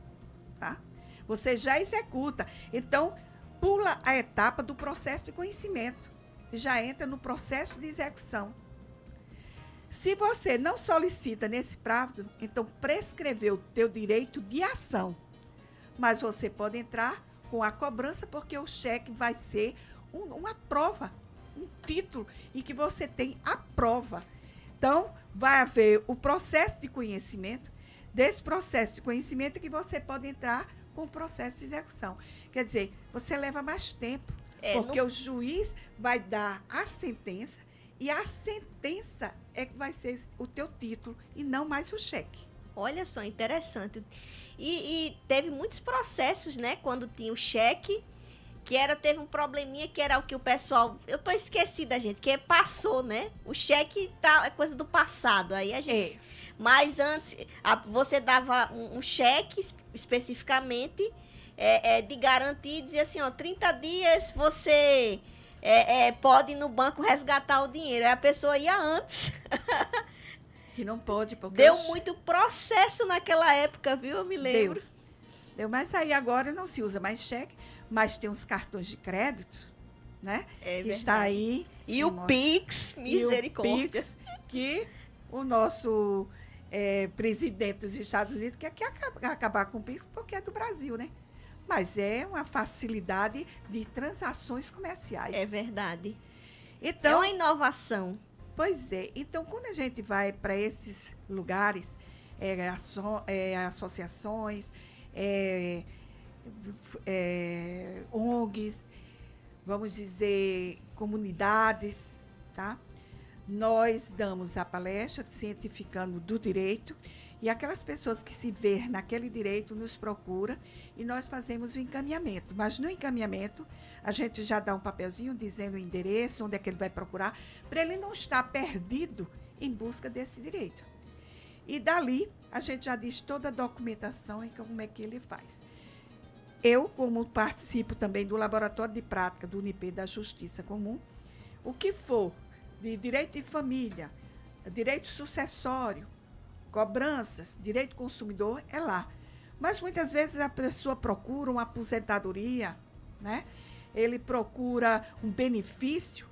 tá? Você já executa. Então, pula a etapa do processo de conhecimento. e já entra no processo de execução. Se você não solicita nesse prazo, então prescreveu o teu direito de ação. Mas você pode entrar com a cobrança, porque o cheque vai ser uma prova, um título, e que você tem a prova. Então, vai haver o processo de conhecimento. Desse processo de conhecimento que você pode entrar com o processo de execução. Quer dizer, você leva mais tempo, porque o juiz vai dar a sentença, e a sentença é que vai ser o teu título e não mais o cheque. Olha só, interessante. E teve muitos processos, né? Quando tinha o cheque, teve um probleminha que era o que o pessoal... Eu tô esquecida, gente, que passou, né? O cheque é coisa do passado. Aí a gente... Mas antes, você dava um cheque especificamente de garantia e dizia assim, ó, 30 dias você pode ir no banco resgatar o dinheiro. Aí a pessoa ia antes. Que não pode, porque... Deu muito processo naquela época, viu? Eu me lembro. Deu, mas aí agora não se usa mais cheque, mas tem os cartões de crédito, né? Que está aí. E o Pix, misericórdia. E o Pix, que o nosso presidente dos Estados Unidos quer acabar com o Pix porque é do Brasil, né? Mas é uma facilidade de transações comerciais. É verdade. Então, é uma inovação. Pois é. Então, quando a gente vai para esses lugares, associações, ONGs, vamos dizer, comunidades, tá? Nós damos a palestra cientificando do direito, e aquelas pessoas que se ver naquele direito nos procuram e nós fazemos o encaminhamento. Mas no encaminhamento, a gente já dá um papelzinho dizendo o endereço, onde é que ele vai procurar, para ele não estar perdido em busca desse direito. E dali, a gente já diz toda a documentação e como é que ele faz. Eu, como participo também do Laboratório de Prática do UNIP da Justiça Comum, o que for de direito de família, direito sucessório, cobranças, direito consumidor, é lá. Mas muitas vezes a pessoa procura uma aposentadoria, né? Ele procura um benefício,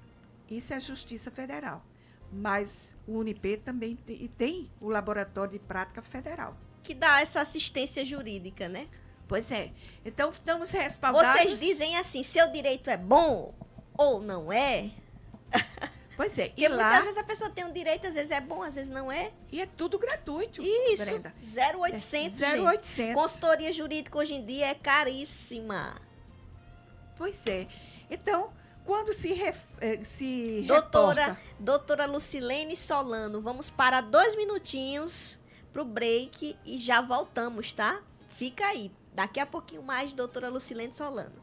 isso é Justiça Federal. Mas o UNIP também tem o Laboratório de Prática Federal. Que dá essa assistência jurídica, né? Pois é. Então, estamos respaldados... Vocês dizem assim, seu direito é bom ou não é? Pois é. Porque muitas vezes a pessoa tem um direito, às vezes é bom, às vezes não é. E é tudo gratuito, Isso, Brenda. 0800, 0800. Consultoria jurídica hoje em dia é caríssima. Pois é. Então, quando se Doutora Lucilene Solano, vamos para 2 minutinhos pro break e já voltamos, tá? Fica aí. Daqui a pouquinho mais, doutora Lucilene Solano.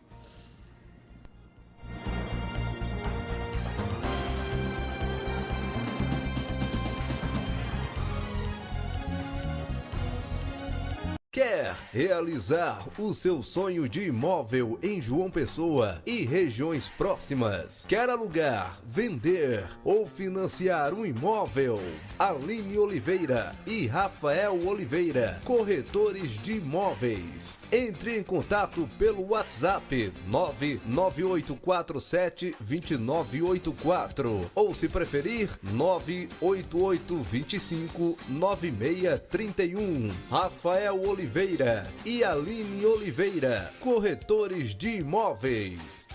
Quer realizar o seu sonho de imóvel em João Pessoa e regiões próximas? Quer alugar, vender ou financiar um imóvel? Aline Oliveira e Rafael Oliveira, corretores de imóveis. Entre em contato pelo WhatsApp 998472984 ou, se preferir, 988259631. Rafael Oliveira e Aline Oliveira, corretores de imóveis.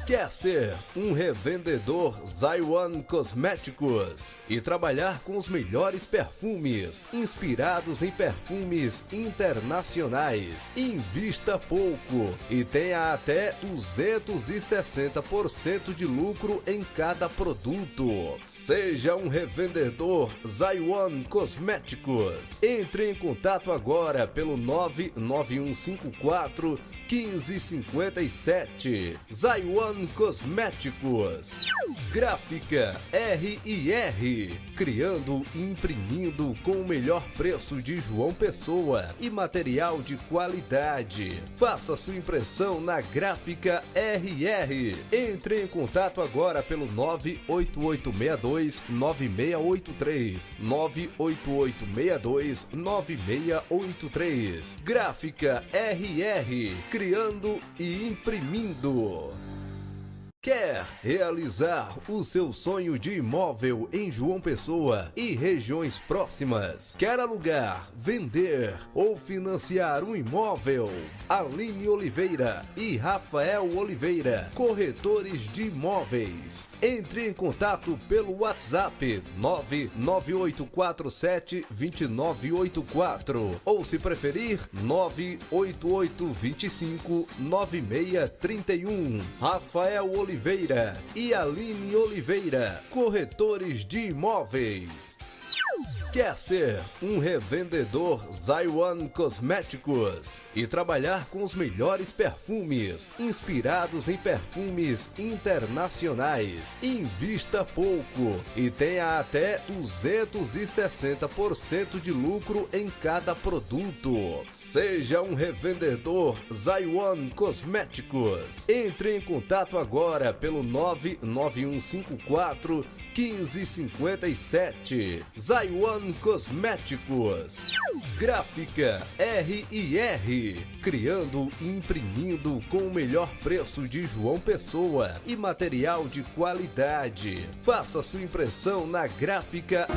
Quer ser um revendedor Zaiwan Cosméticos e trabalhar com os melhores perfumes, inspirados em perfumes internacionais? Invista pouco e tenha até 260% de lucro em cada produto. Seja um revendedor Zaiwan Cosméticos. Entre em contato agora pelo 99154 1557. Zaiwan Cosméticos. Gráfica R&R, criando e imprimindo com o melhor preço de João Pessoa e material de qualidade. Faça sua impressão na Gráfica R&R. Entre em contato agora pelo 98862-9683. 98862-9683. Gráfica R&R, criando e imprimindo. Quer realizar o seu sonho de imóvel em João Pessoa e regiões próximas? Quer alugar, vender ou financiar um imóvel? Aline Oliveira e Rafael Oliveira, corretores de imóveis. Entre em contato pelo WhatsApp 998472984 ou, se preferir, 988259631. Rafael Oliveira e Aline Oliveira, corretores de imóveis. Quer ser um revendedor Zaiwan Cosméticos e trabalhar com os melhores perfumes, inspirados em perfumes internacionais? Invista pouco e tenha até 260% de lucro em cada produto. Seja um revendedor Zaiwan Cosméticos. Entre em contato agora pelo 99154 1557. Zaiwan Cosméticos. Gráfica R&R, criando e imprimindo com o melhor preço de João Pessoa e material de qualidade. Faça sua impressão na Gráfica.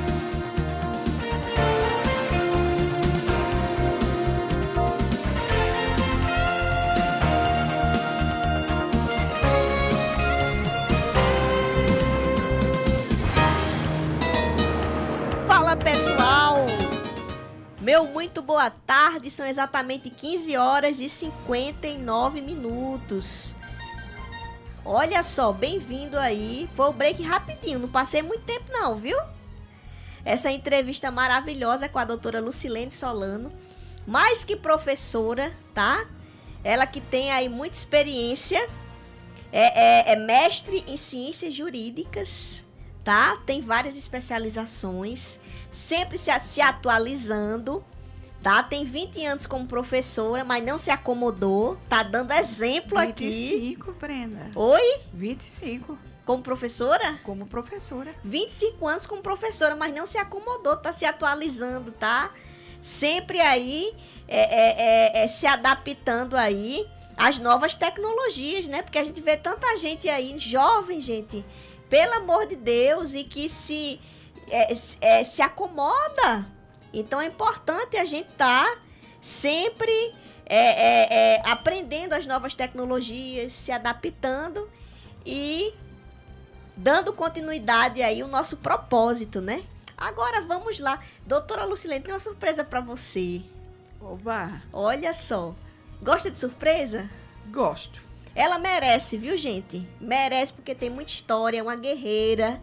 Pessoal, meu muito boa tarde, são exatamente 15 horas e 59 minutos. Olha só, bem-vindo aí, foi o break rapidinho, não passei muito tempo não, viu? Essa entrevista maravilhosa com a doutora Lucilene Solano, mais que professora, tá? Ela que tem aí muita experiência, é mestre em ciências jurídicas, tá? Tem várias especializações, sempre se atualizando, tá? Tem 20 anos como professora, mas não se acomodou, tá dando exemplo 25, aqui. 25, Brenda. Oi? 25. Como professora? Como professora. 25 anos como professora, mas não se acomodou, tá se atualizando, tá? Sempre aí, se adaptando aí às novas tecnologias, né? Porque a gente vê tanta gente aí, jovem, gente, pelo amor de Deus, e que se acomoda. Então é importante a gente estar sempre aprendendo as novas tecnologias, se adaptando e dando continuidade aí ao nosso propósito, né? Agora vamos lá. Doutora Lucilene, tem uma surpresa para você. Oba! Olha só. Gosta de surpresa? Gosto. Ela merece, viu, gente? Merece, porque tem muita história, é uma guerreira,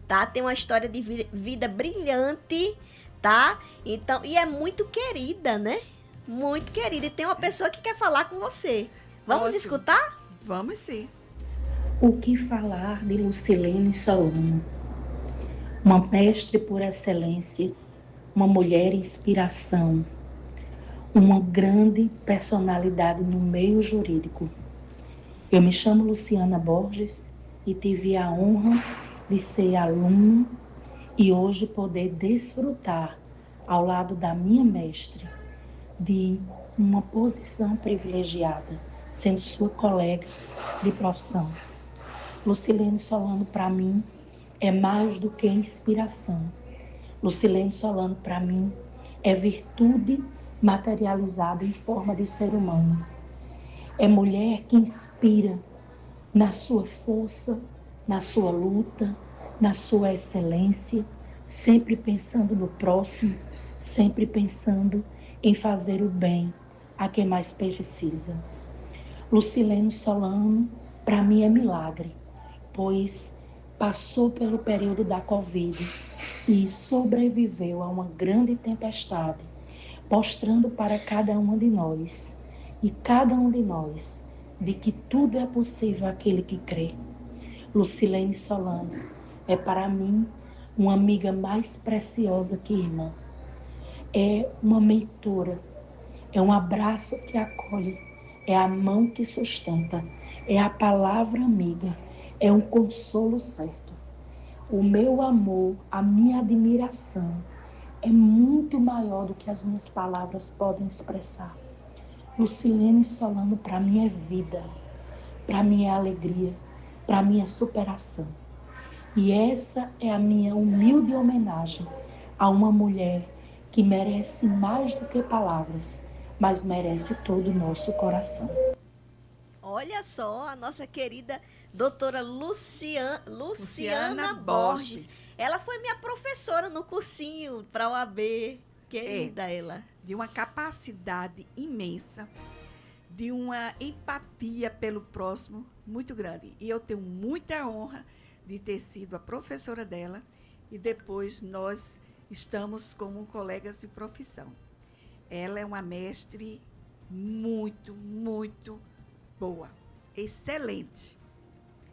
tá? Tem uma história de vida brilhante, tá? Então, e é muito querida, né? Muito querida. E tem uma pessoa que quer falar com você. Vamos Ótimo. escutar? Vamos sim. O que falar de Lucilene Solano? Uma mestre por excelência, uma mulher inspiração, uma grande personalidade no meio jurídico. Eu me chamo Luciana Borges e tive a honra de ser aluna e hoje poder desfrutar, ao lado da minha mestre, de uma posição privilegiada, sendo sua colega de profissão. Lucilene Solano, para mim, é mais do que inspiração. Lucilene Solano, para mim, é virtude materializada em forma de ser humano. É mulher que inspira na sua força, na sua luta, na sua excelência, sempre pensando no próximo, sempre pensando em fazer o bem a quem mais precisa. Lucilene Solano, para mim, é milagre, pois passou pelo período da Covid e sobreviveu a uma grande tempestade, mostrando para cada uma de nós e cada um de nós de que tudo é possível àquele que crê. Lucilene Solano é para mim uma amiga mais preciosa que irmã. É uma mentora, é um abraço que acolhe, é a mão que sustenta, é a palavra amiga, é um consolo certo. O meu amor, a minha admiração é muito maior do que as minhas palavras podem expressar. Lucilene Solano, para mim, é vida, para mim é alegria, para minha superação. E essa é a minha humilde homenagem a uma mulher que merece mais do que palavras, mas merece todo o nosso coração. Olha só, a nossa querida doutora Luciana Luciana Borges. Borges. Ela foi minha professora no cursinho para a OAB. Querida ela. De uma capacidade imensa, de uma empatia pelo próximo muito grande. E eu tenho muita honra de ter sido a professora dela e depois nós estamos como colegas de profissão. Ela é uma mestre muito, muito boa, excelente.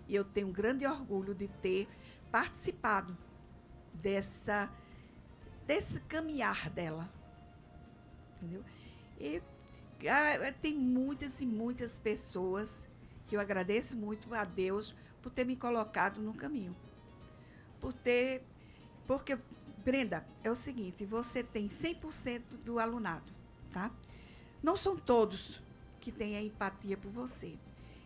E eu tenho um grande orgulho de ter participado desse caminhar dela. Entendeu? E tem muitas e muitas pessoas que eu agradeço muito a Deus por ter me colocado no caminho. Porque, Brenda, é o seguinte, você tem 100% do alunado, tá? Não são todos que têm a empatia por você.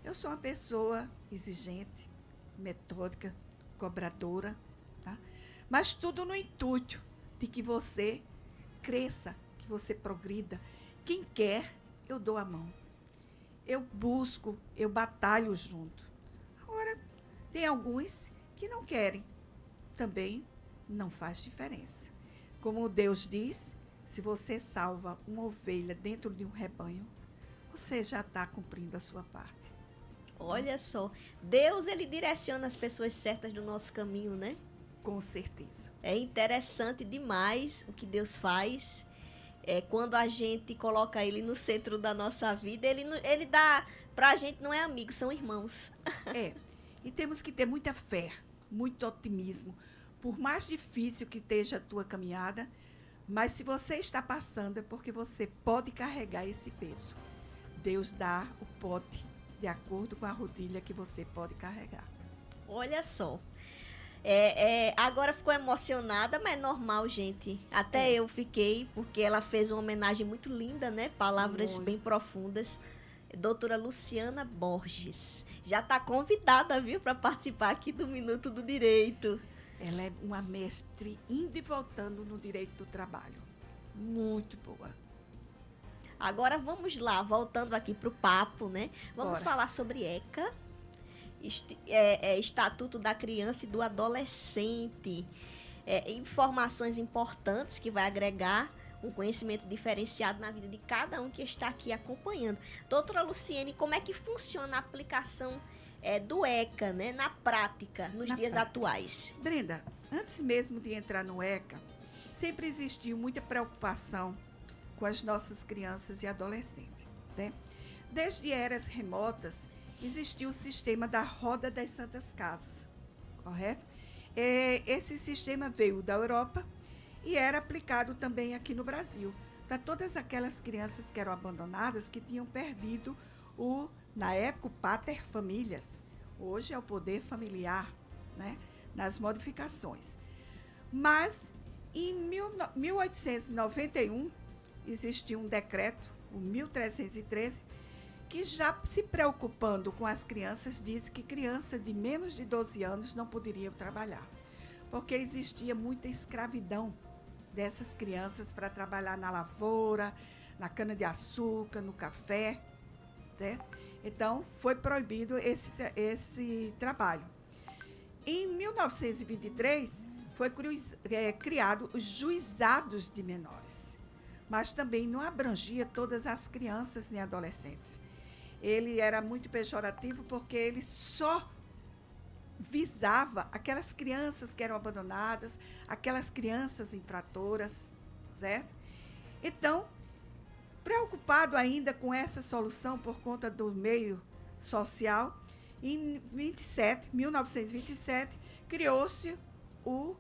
Eu sou uma pessoa exigente, metódica, cobradora, tá? Mas tudo no intuito de que você cresça, que você progrida. Quem quer, eu dou a mão. Eu busco, eu batalho junto. Agora, tem alguns que não querem. Também não faz diferença. Como Deus diz, se você salva uma ovelha dentro de um rebanho, você já está cumprindo a sua parte. Olha só, Deus, ele direciona as pessoas certas do nosso caminho, né? Com certeza. É interessante demais o que Deus faz. Quando a gente coloca ele no centro da nossa vida, ele dá pra gente, não é amigo, são irmãos. E temos que ter muita fé, muito otimismo. Por mais difícil que esteja a tua caminhada, mas se você está passando é porque você pode carregar esse peso. Deus dá o pote de acordo com a rodilha que você pode carregar. Olha só. Agora ficou emocionada, mas é normal, gente. Até eu fiquei, porque ela fez uma homenagem muito linda, né? Palavras Muito. bem profundas. Doutora Luciana Borges. Já está convidada, viu, para participar aqui do Minuto do Direito. Ela é uma mestre indo e voltando no direito do trabalho. Muito boa. Agora vamos lá, voltando aqui para o papo, né? Vamos Bora. falar sobre ECA. Estatuto da Criança e do Adolescente. Informações importantes que vai agregar um conhecimento diferenciado na vida de cada um que está aqui acompanhando. Doutora Luciene, como é que funciona a aplicação do ECA, né, na prática, nos dias atuais? Brenda, antes mesmo de entrar no ECA, sempre existiu muita preocupação com as nossas crianças e adolescentes, né? Desde eras remotas, existiu o sistema da Roda das Santas Casas, correto? Esse sistema veio da Europa e era aplicado também aqui no Brasil, para todas aquelas crianças que eram abandonadas, que tinham perdido na época, o pater familias. Hoje é o poder familiar, né? Nas modificações. Mas, em 1891, existiu um decreto, o 1313, que já se preocupando com as crianças, disse que crianças de menos de 12 anos não poderiam trabalhar, porque existia muita escravidão dessas crianças para trabalhar na lavoura, na cana-de-açúcar, no café, certo? Então, foi proibido esse trabalho. Em 1923, foi criado os juizados de menores, mas também não abrangia todas as crianças nem adolescentes. Ele era muito pejorativo porque ele só visava aquelas crianças que eram abandonadas, aquelas crianças infratoras, certo? Então, preocupado ainda com essa solução por conta do meio social, em 1927, criou-se o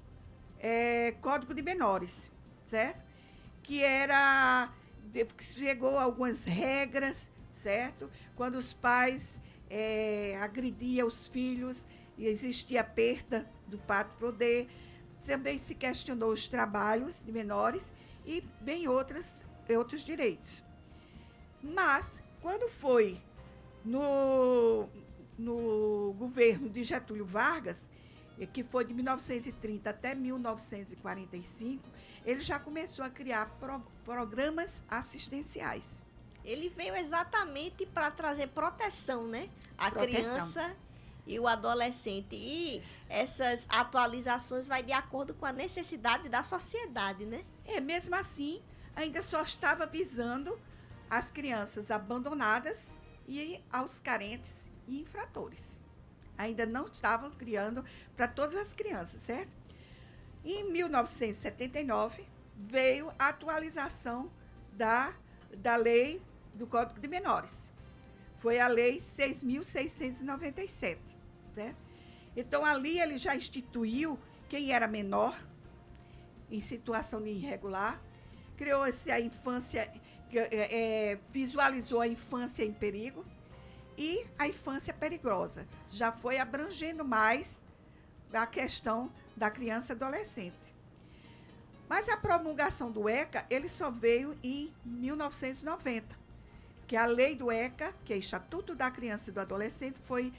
Código de Menores, certo? Que chegou algumas regras, certo? Quando os pais agrediam os filhos e existia a perda do pátrio poder, também se questionou os trabalhos de menores e bem outros direitos. Mas, quando foi no governo de Getúlio Vargas, que foi de 1930 até 1945, ele já começou a criar programas assistenciais. Ele veio exatamente para trazer proteção, né? A Proteção. criança e o adolescente. E essas atualizações vai de acordo com a necessidade da sociedade, né? Mesmo assim, ainda só estava visando as crianças abandonadas e aos carentes e infratores. Ainda não estavam criando para todas as crianças, certo? Em 1979, veio a atualização da lei do Código de Menores. Foi a Lei 6.697, certo? Então, ali ele já instituiu quem era menor, em situação de irregular, criou-se a infância, visualizou a infância em perigo e a infância perigosa. Já foi abrangendo mais a questão da criança e adolescente. Mas a promulgação do ECA, ele só veio em 1990, que a lei do ECA, que é o Estatuto da Criança e do Adolescente, foi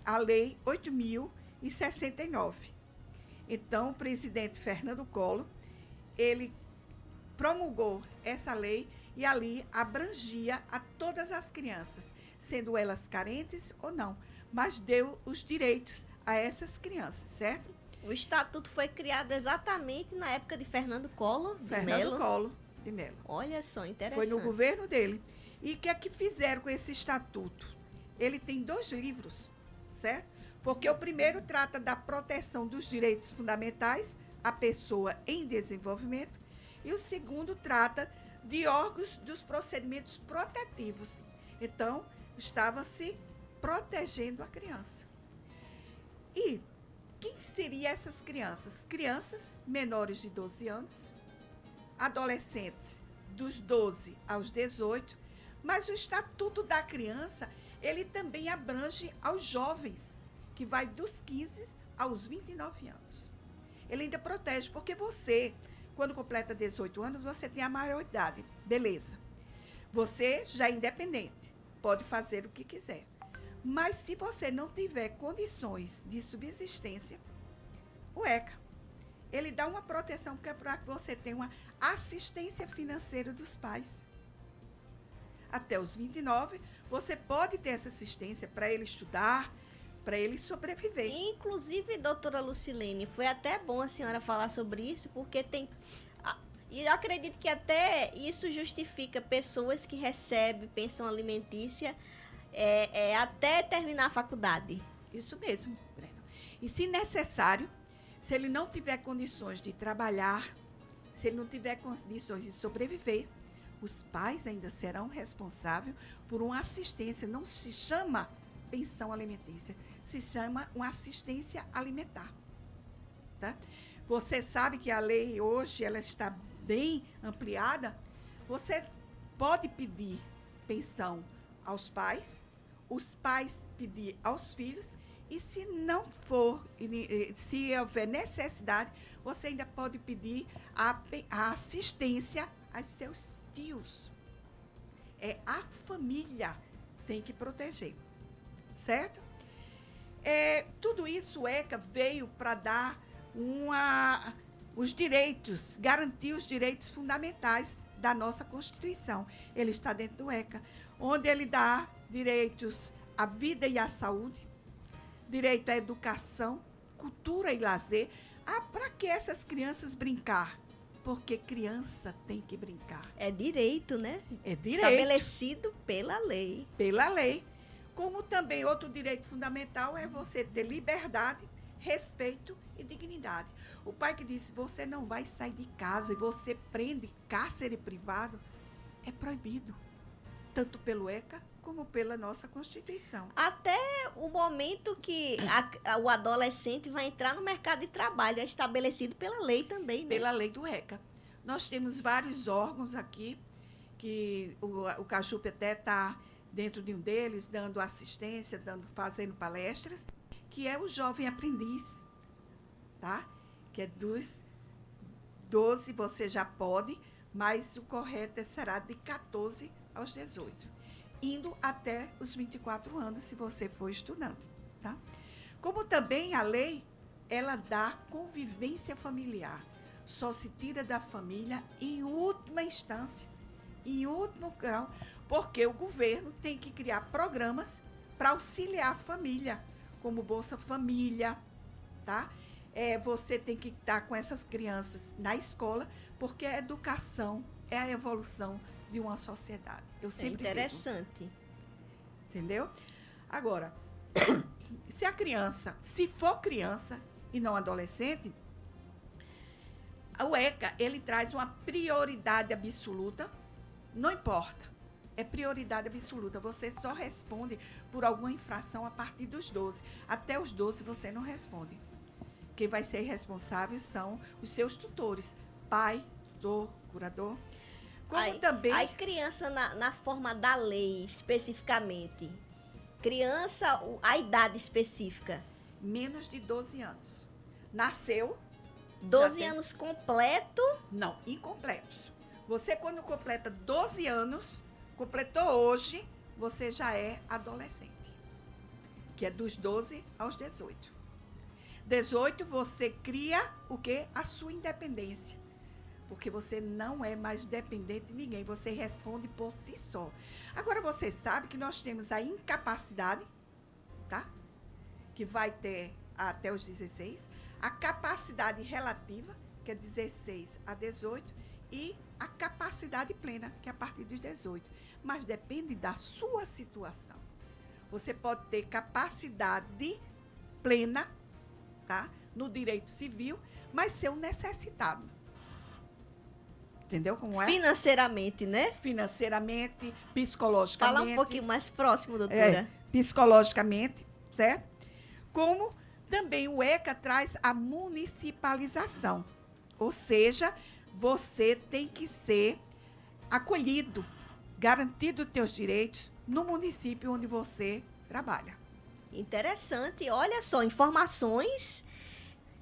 a Lei 8.069. Então, o presidente Fernando Collor, ele promulgou essa lei e ali abrangia a todas as crianças, sendo elas carentes ou não, mas deu os direitos a essas crianças, certo? O estatuto foi criado exatamente na época de Fernando Collor de Fernando Mello. Collor de Mello. Olha só, interessante. Foi no governo dele. E o que é que fizeram com esse estatuto? Ele tem 2 livros, certo? Porque o primeiro trata da proteção dos direitos fundamentais à pessoa em desenvolvimento e o segundo trata de órgãos dos procedimentos protetivos. Então, estava se protegendo a criança. E quem seriam essas crianças? Crianças menores de 12 anos, adolescentes dos 12 aos 18, mas o Estatuto da Criança, ele também abrange aos jovens, que vai dos 15 aos 29 anos. Ele ainda protege, porque você, quando completa 18 anos, você tem a maioridade, beleza. Você já é independente, pode fazer o que quiser. Mas se você não tiver condições de subsistência, o ECA, ele dá uma proteção para que você tenha uma assistência financeira dos pais. Até os 29, você pode ter essa assistência para ele estudar, para ele sobreviver. Inclusive, doutora Lucilene, foi até bom a senhora falar sobre isso, porque tem... E eu acredito que até isso justifica pessoas que recebem pensão alimentícia até terminar a faculdade. Isso mesmo, Breno. E se necessário, se ele não tiver condições de trabalhar, se ele não tiver condições de sobreviver, os pais ainda serão responsáveis por uma assistência. Não se chama pensão alimentícia, se chama uma assistência alimentar. Tá? Você sabe que a lei hoje ela está bem ampliada. Você pode pedir pensão aos pais, os pais pedir aos filhos, e se não for, se houver necessidade, você ainda pode pedir a assistência aos seus tios. A família tem que proteger, certo? Tudo isso, o ECA veio para dar os direitos, garantir os direitos fundamentais da nossa Constituição. Ele está dentro do ECA, onde ele dá direitos à vida e à saúde, direito à educação, cultura e lazer. Para que essas crianças brincar? Porque criança tem que brincar. É direito, né? É direito. Estabelecido pela lei. Pela lei. Como também outro direito fundamental é você ter liberdade, respeito e dignidade. O pai que disse, você não vai sair de casa e você prende cárcere privado, é proibido. Tanto pelo ECA como pela nossa Constituição. Até o momento que o adolescente vai entrar no mercado de trabalho, é estabelecido pela lei também, né? Pela lei do ECA. Nós temos vários órgãos aqui, que o Cajupe até está dentro de um deles, dando assistência, fazendo palestras, que é o Jovem Aprendiz, tá? Que é dos 12, você já pode, mas o correto será de 14 aos 18. indo até os 24 anos, se você for estudante, tá? Como também a lei, ela dá convivência familiar. Só se tira da família em última instância, em último grau, porque o governo tem que criar programas para auxiliar a família, como Bolsa Família, tá? Você tem que estar com essas crianças na escola, porque a educação é a evolução de uma sociedade. Eu sempre interessante. Digo, entendeu? Agora, se for criança e não adolescente, o ECA, ele traz uma prioridade absoluta, não importa, é prioridade absoluta. Você só responde por alguma infração a partir dos 12. Até os 12 você não responde. Quem vai ser responsável são os seus tutores, pai, tutor, curador. Como também... Aí criança na forma da lei, especificamente. Criança, a idade específica. Menos de 12 anos. Nasceu... 12 anos completo? Não, incompletos. Você, quando completa 12 anos, completou hoje, você já é adolescente. Que é dos 12 aos 18. 18, você cria o quê? A sua independência. Porque você não é mais dependente de ninguém. Você responde por si só. Agora, você sabe que nós temos a incapacidade, tá? Que vai ter até os 16. A capacidade relativa, que é 16 a 18. E a capacidade plena, que é a partir dos 18. Mas depende da sua situação. Você pode ter capacidade plena, tá? No direito civil, mas ser um necessitado. Entendeu como é? Financeiramente, né? Financeiramente, psicologicamente. Fala um pouquinho mais próximo, doutora. Psicologicamente, certo? Como também o ECA traz a municipalização. Ou seja, você tem que ser acolhido, garantido os teus direitos no município onde você trabalha. Interessante. Olha só, informações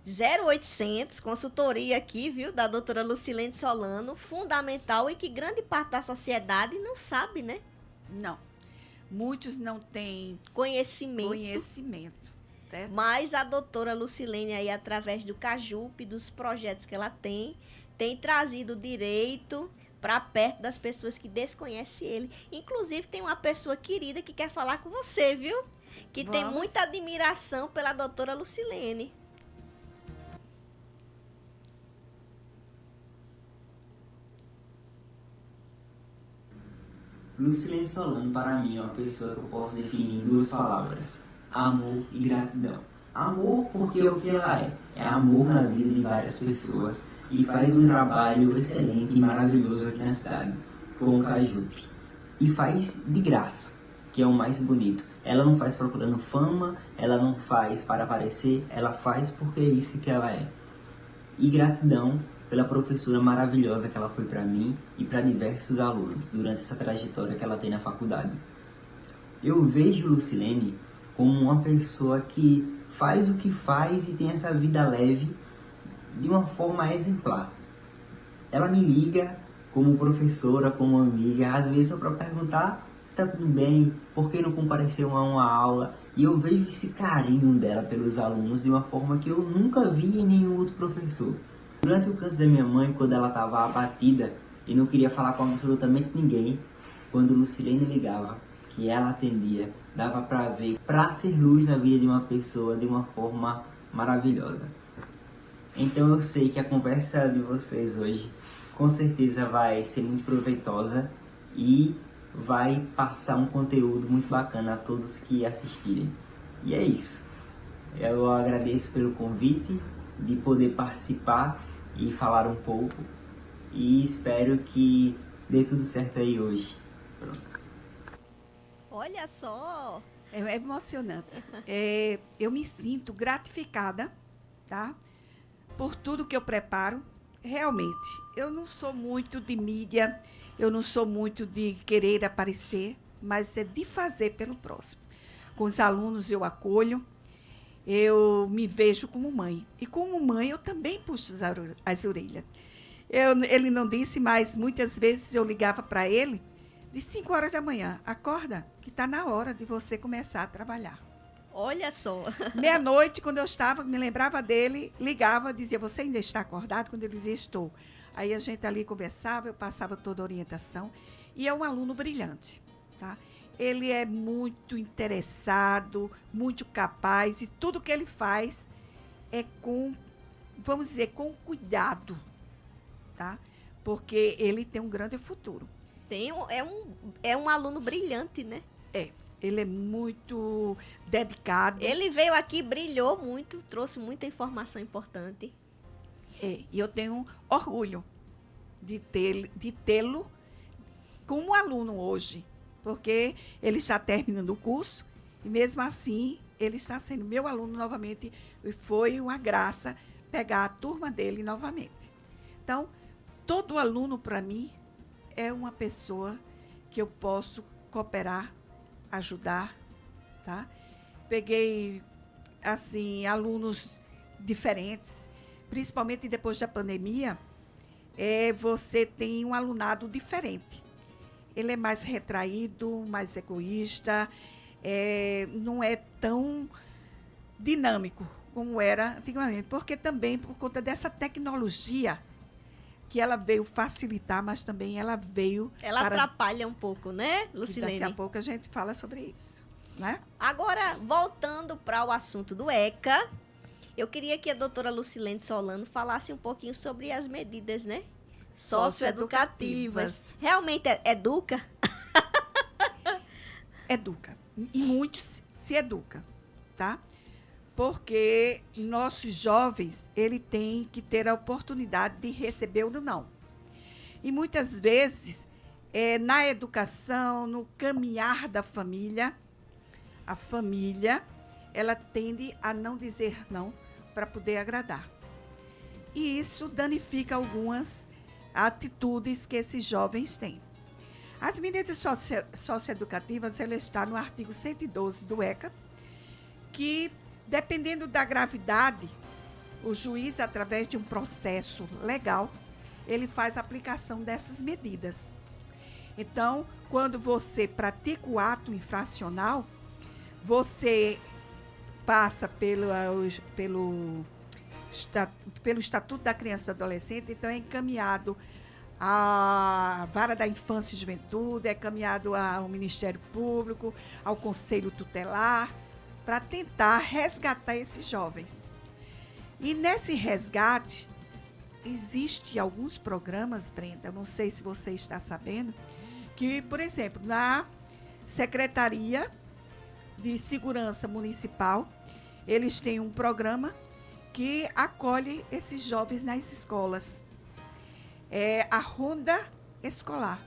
0800, consultoria aqui, viu, da doutora Lucilene Solano, fundamental e que grande parte da sociedade não sabe, né? Não. Muitos não têm conhecimento. Certo? Mas a doutora Lucilene aí, através do CAJUP, dos projetos que ela tem trazido o direito para perto das pessoas que desconhecem ele. Inclusive, tem uma pessoa querida que quer falar com você, viu? Que tem muita admiração pela doutora Lucilene. Lucilene Solano, para mim, é uma pessoa que eu posso definir em 2 palavras: amor e gratidão. Amor porque é o que ela é amor na vida de várias pessoas e faz um trabalho excelente e maravilhoso aqui na cidade, com o CAJUP. E faz de graça, que é o mais bonito. Ela não faz procurando fama, ela não faz para aparecer, ela faz porque é isso que ela é. E gratidão pela professora maravilhosa que ela foi para mim e para diversos alunos durante essa trajetória que ela tem na faculdade. Eu vejo Lucilene como uma pessoa que faz o que faz e tem essa vida leve de uma forma exemplar. Ela me liga como professora, como amiga, às vezes só para perguntar se está tudo bem, por que não compareceu a uma aula. E eu vejo esse carinho dela pelos alunos de uma forma que eu nunca vi em nenhum outro professor. Durante o câncer da minha mãe, quando ela estava abatida e não queria falar com absolutamente ninguém, quando Lucilene ligava, que ela atendia, dava para ver, para ser luz na vida de uma pessoa de uma forma maravilhosa. Então eu sei que a conversa de vocês hoje com certeza vai ser muito proveitosa e vai passar um conteúdo muito bacana a todos que assistirem. E é isso. Eu agradeço pelo convite de poder participar e falar um pouco e espero que dê tudo certo aí hoje. Pronto. Olha só! É emocionante. Eu me sinto gratificada, tá? Por tudo que eu preparo. Realmente, eu não sou muito de mídia, eu não sou muito de querer aparecer, mas é de fazer pelo próximo. Com os alunos eu acolho, eu me vejo como mãe. E como mãe eu também puxo as orelhas. Ele não disse, mas muitas vezes eu ligava para ele de 5 horas da manhã. Acorda, que está na hora de você começar a trabalhar. Olha só. Meia-noite, quando eu estava, me lembrava dele, ligava, dizia, você ainda está acordado? Quando ele dizia, estou. Aí a gente ali conversava, eu passava toda a orientação. E é um aluno brilhante, tá? Ele é muito interessado, muito capaz, e tudo que ele faz é com, vamos dizer, com cuidado, tá? Porque ele tem um grande futuro. É um aluno brilhante, né? Ele é muito dedicado. Ele veio aqui, brilhou muito, trouxe muita informação importante. E eu tenho orgulho de tê-lo como aluno hoje, porque ele está terminando o curso e, mesmo assim, ele está sendo meu aluno novamente e foi uma graça pegar a turma dele novamente. Então, todo aluno, para mim, é uma pessoa que eu posso cooperar, ajudar, tá? Peguei, assim, alunos diferentes, principalmente depois da pandemia, você tem um alunado diferente. Ele é mais retraído, mais egoísta, não é tão dinâmico como era antigamente, porque também por conta dessa tecnologia que ela veio facilitar, mas também ela veio... Ela atrapalha um pouco, né, Lucilene? Daqui a pouco a gente fala sobre isso, né? Agora, voltando para o assunto do ECA, eu queria que a doutora Lucilene Solano falasse um pouquinho sobre as medidas, né? Socioeducativas. Realmente educa? Educa. E muitos se educam, tá? Porque nossos jovens, ele tem que ter a oportunidade de receber o não. E muitas vezes, na educação, no caminhar da família, a família, ela tende a não dizer não para poder agradar. E isso danifica algumas atitudes que esses jovens têm. As medidas socioeducativas, ela está no artigo 112 do ECA, que, dependendo da gravidade, o juiz, através de um processo legal, ele faz a aplicação dessas medidas. Então, quando você pratica o ato infracional, você passa pelo Estatuto da Criança e do Adolescente, então é encaminhado à Vara da Infância e Juventude, é encaminhado ao Ministério Público, ao Conselho Tutelar, para tentar resgatar esses jovens. E nesse resgate, existem alguns programas, Brenda, não sei se você está sabendo, que, por exemplo, na Secretaria de Segurança Municipal, eles têm um programa que acolhe esses jovens nas escolas. É a Ronda Escolar.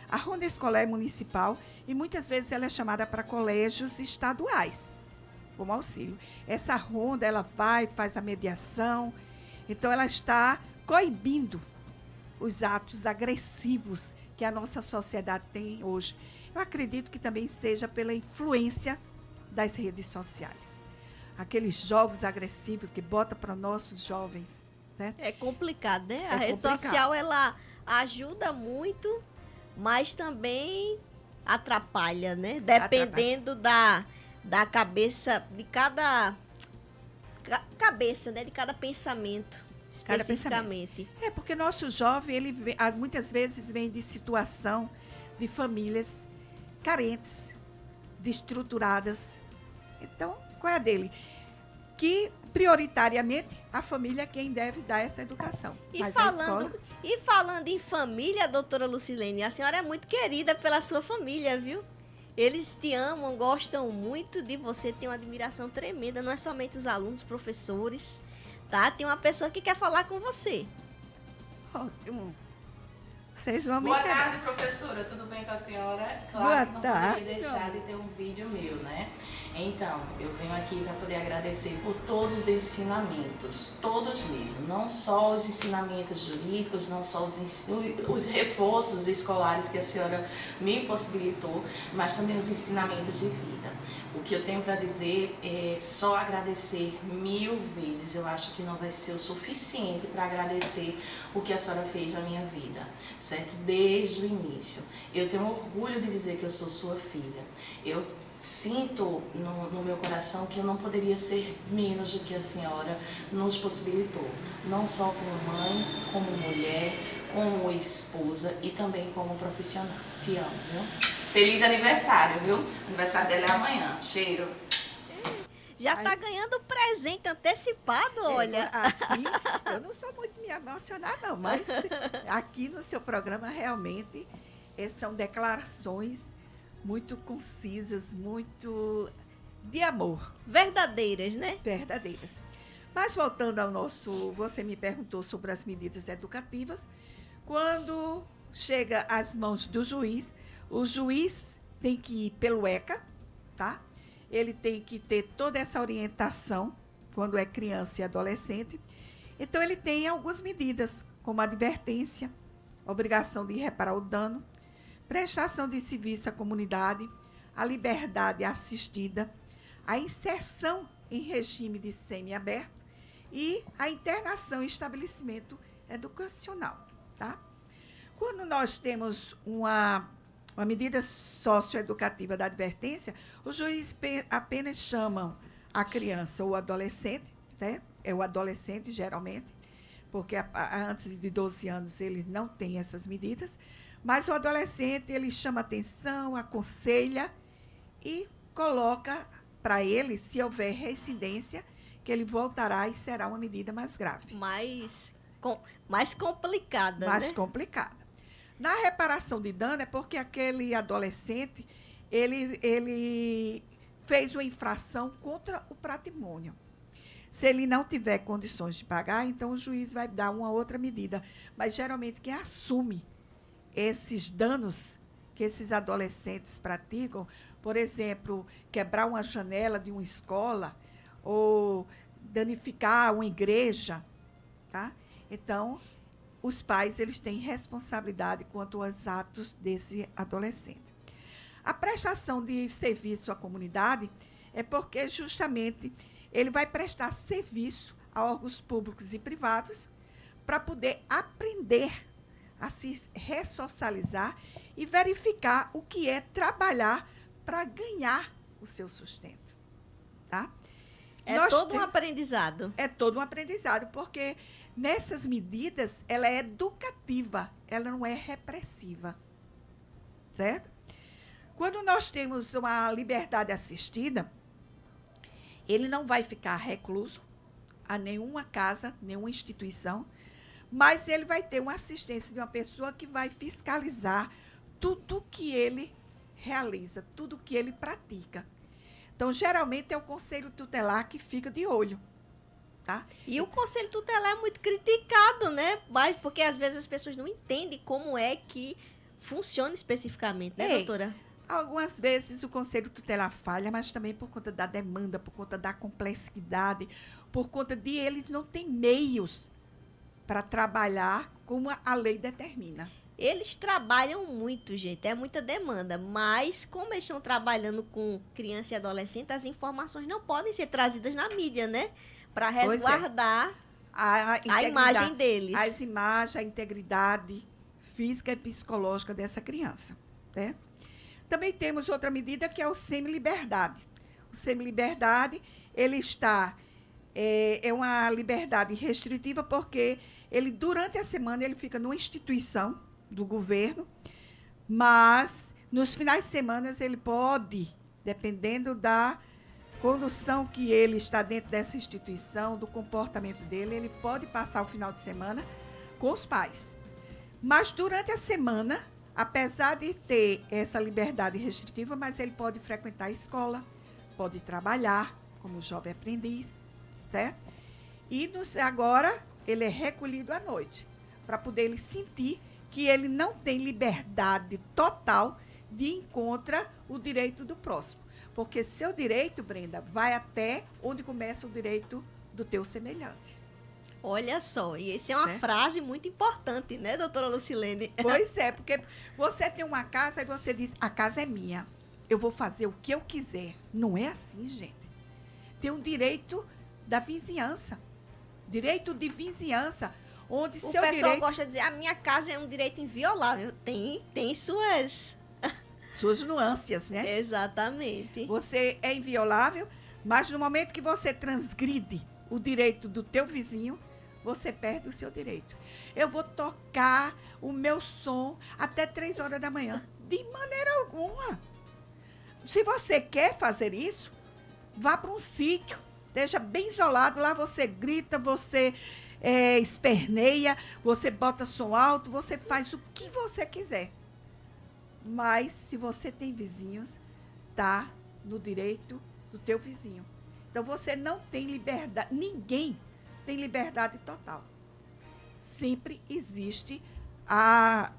A Ronda Escolar é municipal e muitas vezes ela é chamada para colégios estaduais, como auxílio. Essa ronda, ela faz a mediação, então ela está coibindo os atos agressivos que a nossa sociedade tem hoje. Eu acredito que também seja pela influência das redes sociais. Aqueles jogos agressivos que bota para nossos jovens, né? É complicado, né? A rede social, ela ajuda muito, mas também atrapalha, né? Dependendo da cabeça, de cada cabeça, né? De cada pensamento, especificamente. É, porque nosso jovem, ele muitas vezes vem de situação de famílias carentes, desestruturadas. Então, qual é a dele? Que, prioritariamente, a família é quem deve dar essa educação. E falando em família, doutora Lucilene, a senhora é muito querida pela sua família, viu? Eles te amam, gostam muito de você, tem uma admiração tremenda, não é somente os alunos, os professores, tá? Tem uma pessoa que quer falar com você. Ótimo. Vocês vão me Boa tarde, professora. Tudo bem com a senhora? Claro que não poderia deixar de ter um vídeo meu, né? Então, eu venho aqui para poder agradecer por todos os ensinamentos, todos mesmo. Não só os ensinamentos jurídicos, não só os reforços escolares que a senhora me possibilitou, mas também os ensinamentos de vida. O que eu tenho para dizer é só agradecer 1000 vezes. Eu acho que não vai ser o suficiente para agradecer o que a senhora fez na minha vida, certo? Desde o início. Eu tenho orgulho de dizer que eu sou sua filha. Eu sinto no meu coração que eu não poderia ser menos do que a senhora nos possibilitou. Não só como mãe, como mulher, como esposa e também como profissional. Te amo, viu? Feliz aniversário, viu? Aniversário dela é amanhã. Cheiro. Já tá ganhando presente antecipado, olha. Assim, eu não sou muito me emocionar, não, mas aqui no seu programa, realmente, são declarações muito concisas, muito de amor. Verdadeiras, né? Verdadeiras. Mas voltando ao nosso... Você me perguntou sobre as medidas educativas. Quando chega às mãos do juiz, o juiz tem que ir pelo ECA, tá? Ele tem que ter toda essa orientação quando é criança e adolescente. Então, ele tem algumas medidas, como advertência, obrigação de reparar o dano, prestação de serviço à comunidade, a liberdade assistida, a inserção em regime de semiaberto e a internação em estabelecimento educacional, tá? Quando nós temos uma medida socioeducativa da advertência, o juiz apenas chama a criança ou o adolescente, né? É o adolescente, geralmente, porque antes de 12 anos ele não tem essas medidas, mas o adolescente, ele chama atenção, aconselha e coloca para ele, se houver reincidência, que ele voltará e será uma medida mais grave. Mais complicada, mais né? complicada. Na reparação de dano é porque aquele adolescente, ele fez uma infração contra o patrimônio. Se ele não tiver condições de pagar, então o juiz vai dar uma outra medida. Mas, geralmente, quem assume esses danos que esses adolescentes praticam, por exemplo, quebrar uma janela de uma escola ou danificar uma igreja, tá? Então, os pais, eles têm responsabilidade quanto aos atos desse adolescente. A prestação de serviço à comunidade é porque, justamente, ele vai prestar serviço a órgãos públicos e privados para poder aprender a se ressocializar e verificar o que é trabalhar para ganhar o seu sustento, tá? Todo um aprendizado. É todo um aprendizado, porque nessas medidas, ela é educativa, ela não é repressiva, certo? Quando nós temos uma liberdade assistida, ele não vai ficar recluso a nenhuma casa, nenhuma instituição, mas ele vai ter uma assistência de uma pessoa que vai fiscalizar tudo que ele realiza, tudo que ele pratica. Então, geralmente, é o conselho tutelar que fica de olho, tá? E o conselho tutelar é muito criticado, né? Mas porque, às vezes, as pessoas não entendem como é que funciona especificamente, né, doutora? Algumas vezes o conselho tutelar falha, mas também por conta da demanda, por conta da complexidade, por conta de eles não têm meios para trabalhar como a lei determina. Eles trabalham muito, gente, é muita demanda, mas como eles estão trabalhando com criança e adolescente, as informações não podem ser trazidas na mídia, né? Para resguardar a imagem deles. As imagens, a integridade física e psicológica dessa criança, né? Também temos outra medida que é o semi-liberdade. O semi-liberdade, ele é uma liberdade restritiva porque ele, durante a semana, ele fica numa instituição do governo, mas nos finais de semana ele pode, dependendo da condução que ele está dentro dessa instituição, do comportamento dele, ele pode passar o final de semana com os pais. Mas durante a semana, apesar de ter essa liberdade restritiva, mas ele pode frequentar a escola, pode trabalhar como jovem aprendiz, certo? E agora ele é recolhido à noite, para poder ele sentir que ele não tem liberdade total de encontrar o direito do próximo. Porque seu direito, Brenda, vai até onde começa o direito do teu semelhante. Olha só, e essa é uma frase muito importante, né, doutora Lucilene? Pois é, porque você tem uma casa e você diz, a casa é minha. eu vou fazer o que eu quiser. Não é assim, gente. Tem um direito da vizinhança. Direito de vizinhança. Onde O seu pessoal direito... gosta de dizer, a minha casa é um direito inviolável. Tem suas... Suas nuances, né? Exatamente. Você é inviolável, mas no momento que você transgride o direito do teu vizinho, você perde o seu direito. Eu vou tocar o meu som até 3 horas da manhã. De maneira alguma. Se você quer fazer isso, vá para um sítio, esteja bem isolado, lá você grita, você esperneia, você bota som alto, você faz o que você quiser. Mas, se você tem vizinhos, está no direito do teu vizinho. Então, você não tem liberdade, ninguém tem liberdade total. Sempre existe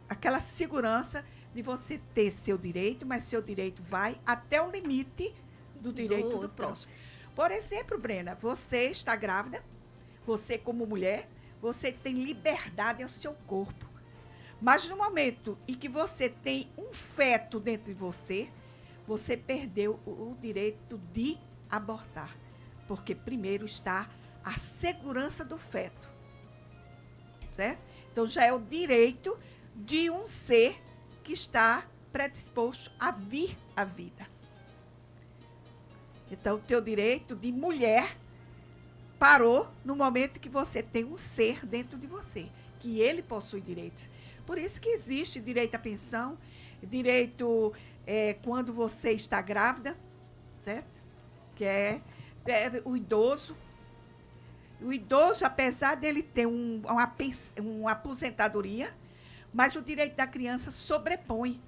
aquela segurança de você ter seu direito, mas seu direito vai até o limite do direito do próximo. Por exemplo, Brena, você está grávida, você como mulher, você tem liberdade ao seu corpo. Mas no momento em que você tem um feto dentro de você, você perdeu o direito de abortar. Porque primeiro está a segurança do feto. Certo? Então já é o direito de um ser que está predisposto a vir à vida. Então o teu direito de mulher parou no momento que você tem um ser dentro de você, que ele possui direitos. Por isso que existe direito à pensão, direito quando você está grávida, certo? Que é o idoso. O idoso, apesar dele ter uma aposentadoria, mas o direito da criança sobrepõe,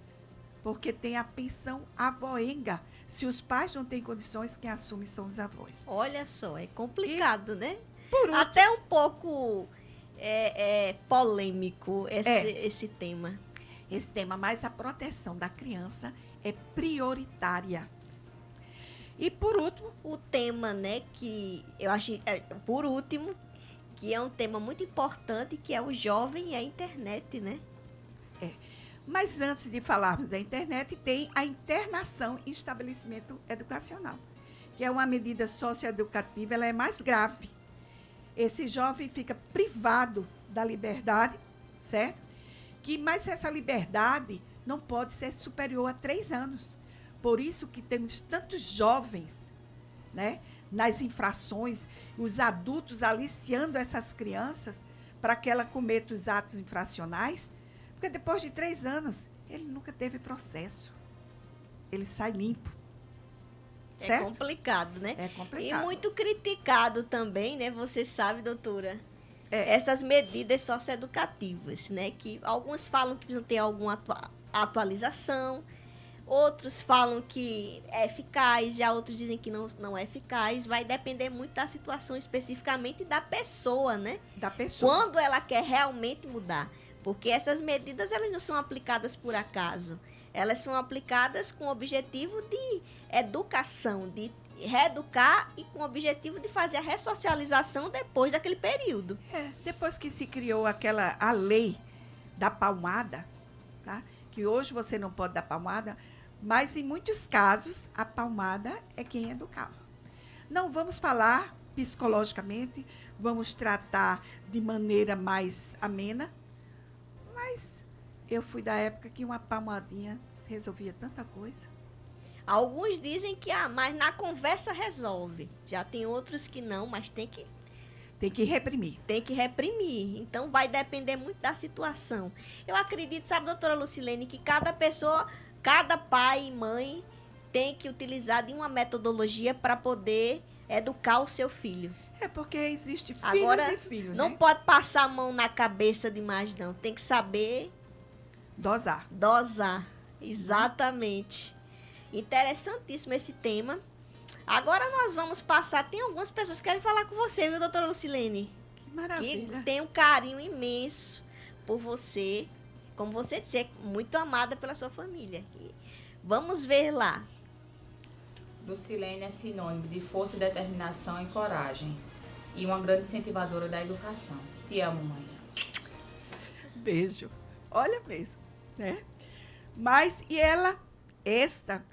porque tem a pensão avoenga. Se os pais não têm condições, quem assume são os avós. Olha só, é complicado, né? Até um pouco polêmico esse tema. Esse tema, mas a proteção da criança é prioritária. E por último, o tema, né, que eu acho, por último, que é um tema muito importante, que é o jovem e a internet, né? Mas antes de falarmos da internet, tem a internação em estabelecimento educacional, que é uma medida socioeducativa, ela é mais grave. Esse jovem fica privado da liberdade, certo? Mas essa liberdade não pode ser superior a 3 anos. Por isso que temos tantos jovens, né, nas infrações, os adultos aliciando essas crianças para que ela cometa os atos infracionais, porque depois de 3 anos, ele nunca teve processo. Ele sai limpo. Certo? É complicado, né? É complicado. E muito criticado também, né? Você sabe, doutora, essas medidas socioeducativas, né? Que alguns falam que precisam ter alguma atualização, outros falam que é eficaz, já outros dizem que não é eficaz. Vai depender muito da situação especificamente da pessoa, né? Da pessoa. Quando ela quer realmente mudar. Porque essas medidas, elas não são aplicadas por acaso. Elas são aplicadas com o objetivo de educação, de reeducar e com o objetivo de fazer a ressocialização depois daquele período. Depois que se criou a lei da palmada, tá? Que hoje você não pode dar palmada, mas em muitos casos a palmada é quem educava. Não vamos falar psicologicamente, vamos tratar de maneira mais amena, mas eu fui da época que uma palmadinha resolvia tanta coisa. Alguns dizem que, mas na conversa resolve. Já tem outros que não, mas tem que reprimir. Tem que reprimir. Então, vai depender muito da situação. Eu acredito, sabe, doutora Lucilene, que cada pessoa, cada pai e mãe tem que utilizar de uma metodologia para poder educar o seu filho. Porque existe filhos agora, e filhos, não pode passar a mão na cabeça demais, não. Tem que saber... Dosar. Exatamente. Interessantíssimo esse tema. Agora nós vamos passar... Tem algumas pessoas que querem falar com você, viu, doutora Lucilene? Que maravilha. Que tem um carinho imenso por você. Como você disse, é muito amada pela sua família. Vamos ver lá. Lucilene é sinônimo de força, determinação e coragem. E uma grande incentivadora da educação. Te amo, mãe. Beijo. Olha mesmo, né? Mas, e ela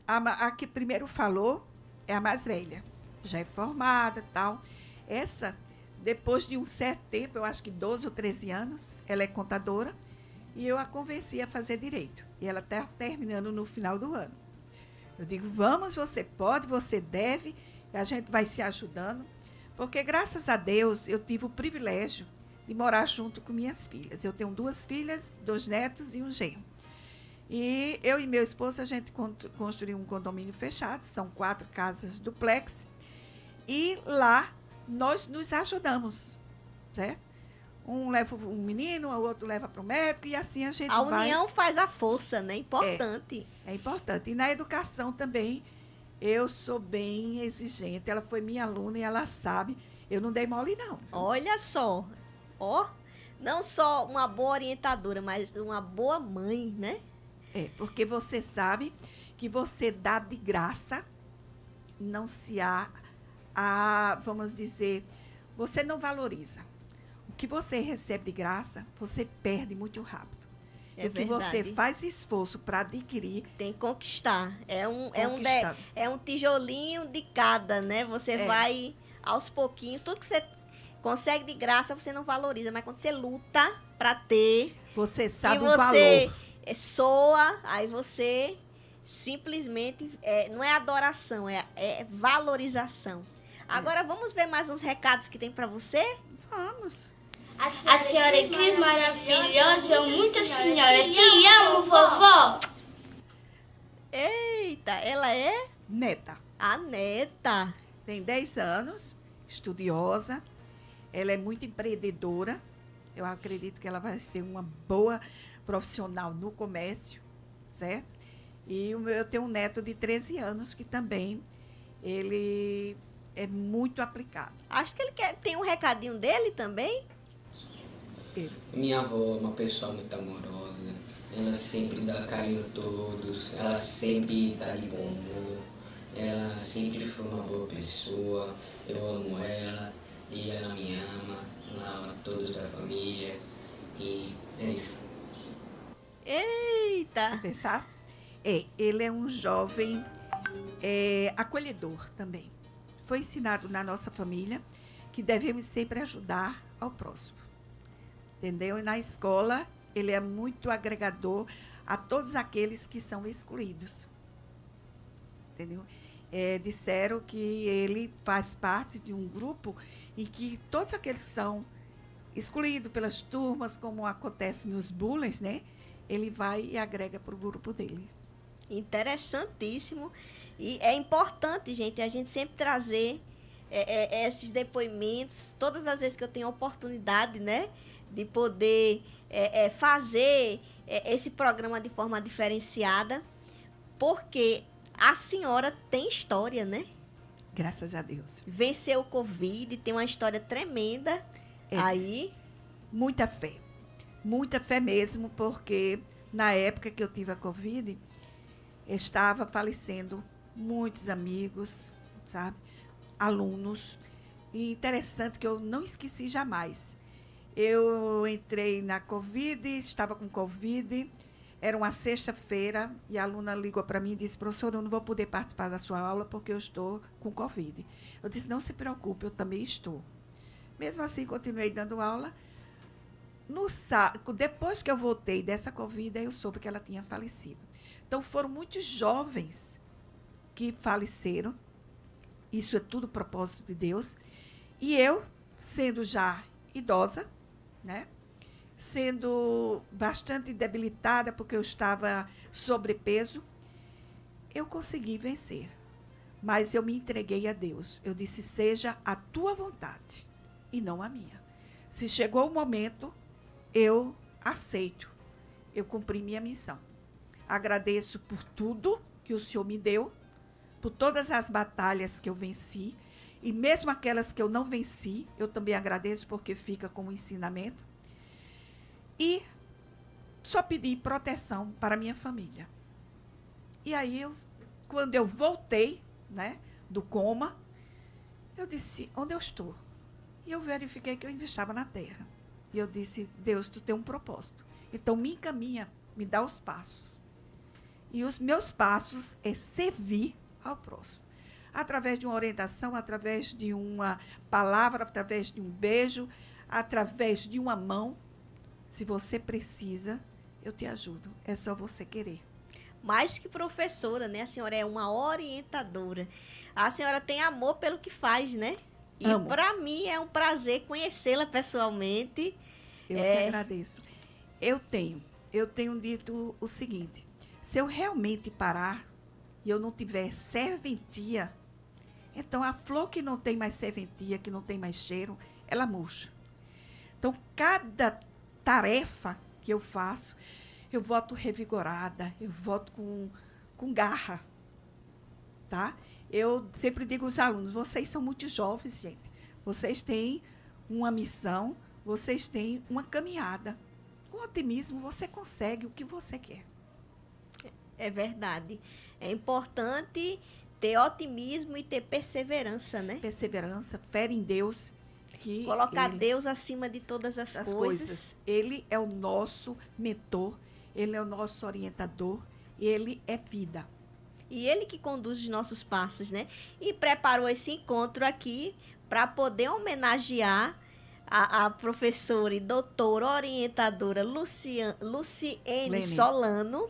A que primeiro falou é a mais velha. Já é formada e tal. Essa, depois de um certo tempo, eu acho que 12 ou 13 anos, ela é contadora, e eu a convenci a fazer direito. E ela está terminando no final do ano. Eu digo, vamos, você pode, você deve, e a gente vai se ajudando, porque, graças a Deus, eu tive o privilégio de morar junto com minhas filhas. Eu tenho 2 filhas, 2 netos e um genro. E eu e meu esposo, a gente construiu um condomínio fechado, são 4 casas duplex, e lá nós nos ajudamos, certo? Um leva um menino, o outro leva para o médico, e assim a gente vai. A união faz a força, né? Importante. É importante. E na educação também, eu sou bem exigente. Ela foi minha aluna e ela sabe, eu não dei mole, não. Olha só, ó, não só uma boa orientadora, mas uma boa mãe, né? Porque você sabe que você dá de graça, não se vamos dizer, você não valoriza. O que você recebe de graça, você perde muito rápido. É o que verdade. você faz esforço para adquirir, tem que conquistar. Conquistar. É um tijolinho de cada, né? Você vai aos pouquinhos. Tudo que você consegue de graça, você não valoriza. Mas quando você luta para ter, você sabe e o valor. Soa, aí você simplesmente, não é adoração, é valorização. Agora vamos ver mais uns recados que tem para você? Vamos. A senhora é incrível, maravilhosa, muita senhora. Te amo, vovó. Eita, ela é? Neta. A neta. Tem 10 anos, estudiosa. Ela é muito empreendedora. Eu acredito que ela vai ser uma boa profissional no comércio, certo? E eu tenho um neto de 13 anos que também ele é muito aplicado. Acho que ele tem um recadinho dele também. Minha avó é uma pessoa muito amorosa, ela sempre dá carinho a todos, ela sempre está de bom humor, ela sempre foi uma boa pessoa, eu amo ela e ela me ama, ela ama todos da família e é isso. Eita! Pensasse? Ele é um jovem acolhedor também. Foi ensinado na nossa família que devemos sempre ajudar ao próximo. Entendeu? E na escola, ele é muito agregador a todos aqueles que são excluídos. Entendeu? Disseram que ele faz parte de um grupo e que todos aqueles que são excluídos pelas turmas, como acontece nos bullying, né? Ele vai e agrega para o grupo dele. Interessantíssimo. E é importante, gente, a gente sempre trazer esses depoimentos, todas as vezes que eu tenho a oportunidade, né, de poder fazer esse programa de forma diferenciada, porque a senhora tem história, né? Graças a Deus. Venceu o Covid, tem uma história tremenda aí. Muita fé mesmo, porque na época que eu tive a Covid, estava falecendo muitos amigos, sabe? Alunos. E interessante que eu não esqueci jamais. Eu entrei na Covid, estava com Covid, era uma sexta-feira, e a aluna ligou para mim e disse, professora, eu não vou poder participar da sua aula porque eu estou com Covid. Eu disse, não se preocupe, eu também estou. Mesmo assim, continuei dando aula. Depois que eu voltei dessa Covid, eu soube que ela tinha falecido. Então, foram muitos jovens que faleceram. Isso é tudo propósito de Deus. E eu, sendo já idosa, né? Sendo bastante debilitada, porque eu estava sobrepeso, eu consegui vencer. Mas eu me entreguei a Deus. Eu disse, seja a tua vontade e não a minha. Se chegou o momento, eu aceito. Eu cumpri minha missão. Agradeço por tudo que o Senhor me deu, por todas as batalhas que eu venci, e mesmo aquelas que eu não venci, eu também agradeço porque fica como ensinamento. E só pedi proteção para a minha família. E aí, quando eu voltei, né, do coma, eu disse, onde eu estou? E eu verifiquei que eu ainda estava na terra. E eu disse, Deus, tu tem um propósito. Então, me encaminha, me dá os passos. E os meus passos é servir ao próximo. Através de uma orientação, através de uma palavra, através de um beijo, através de uma mão. Se você precisa, eu te ajudo. É só você querer. Mais que professora, né? A senhora é uma orientadora. A senhora tem amor pelo que faz, né? E para mim é um prazer conhecê-la pessoalmente. Eu que agradeço. Eu tenho dito o seguinte: se eu realmente parar e eu não tiver serventia, então a flor que não tem mais serventia, que não tem mais cheiro, ela murcha. Então, cada tarefa que eu faço, eu volto revigorada, eu volto com garra, tá? Eu sempre digo aos alunos, vocês são muito jovens, gente. Vocês têm uma missão, vocês têm uma caminhada. Com otimismo, você consegue o que você quer. É verdade. É importante ter otimismo e ter perseverança, né? Perseverança, fé em Deus. Que colocar Deus acima de todas as coisas. Ele é o nosso mentor, ele é o nosso orientador, ele é vida. E ele que conduz os nossos passos, né? E preparou esse encontro aqui para poder homenagear a professora e doutora orientadora Luciene Solano.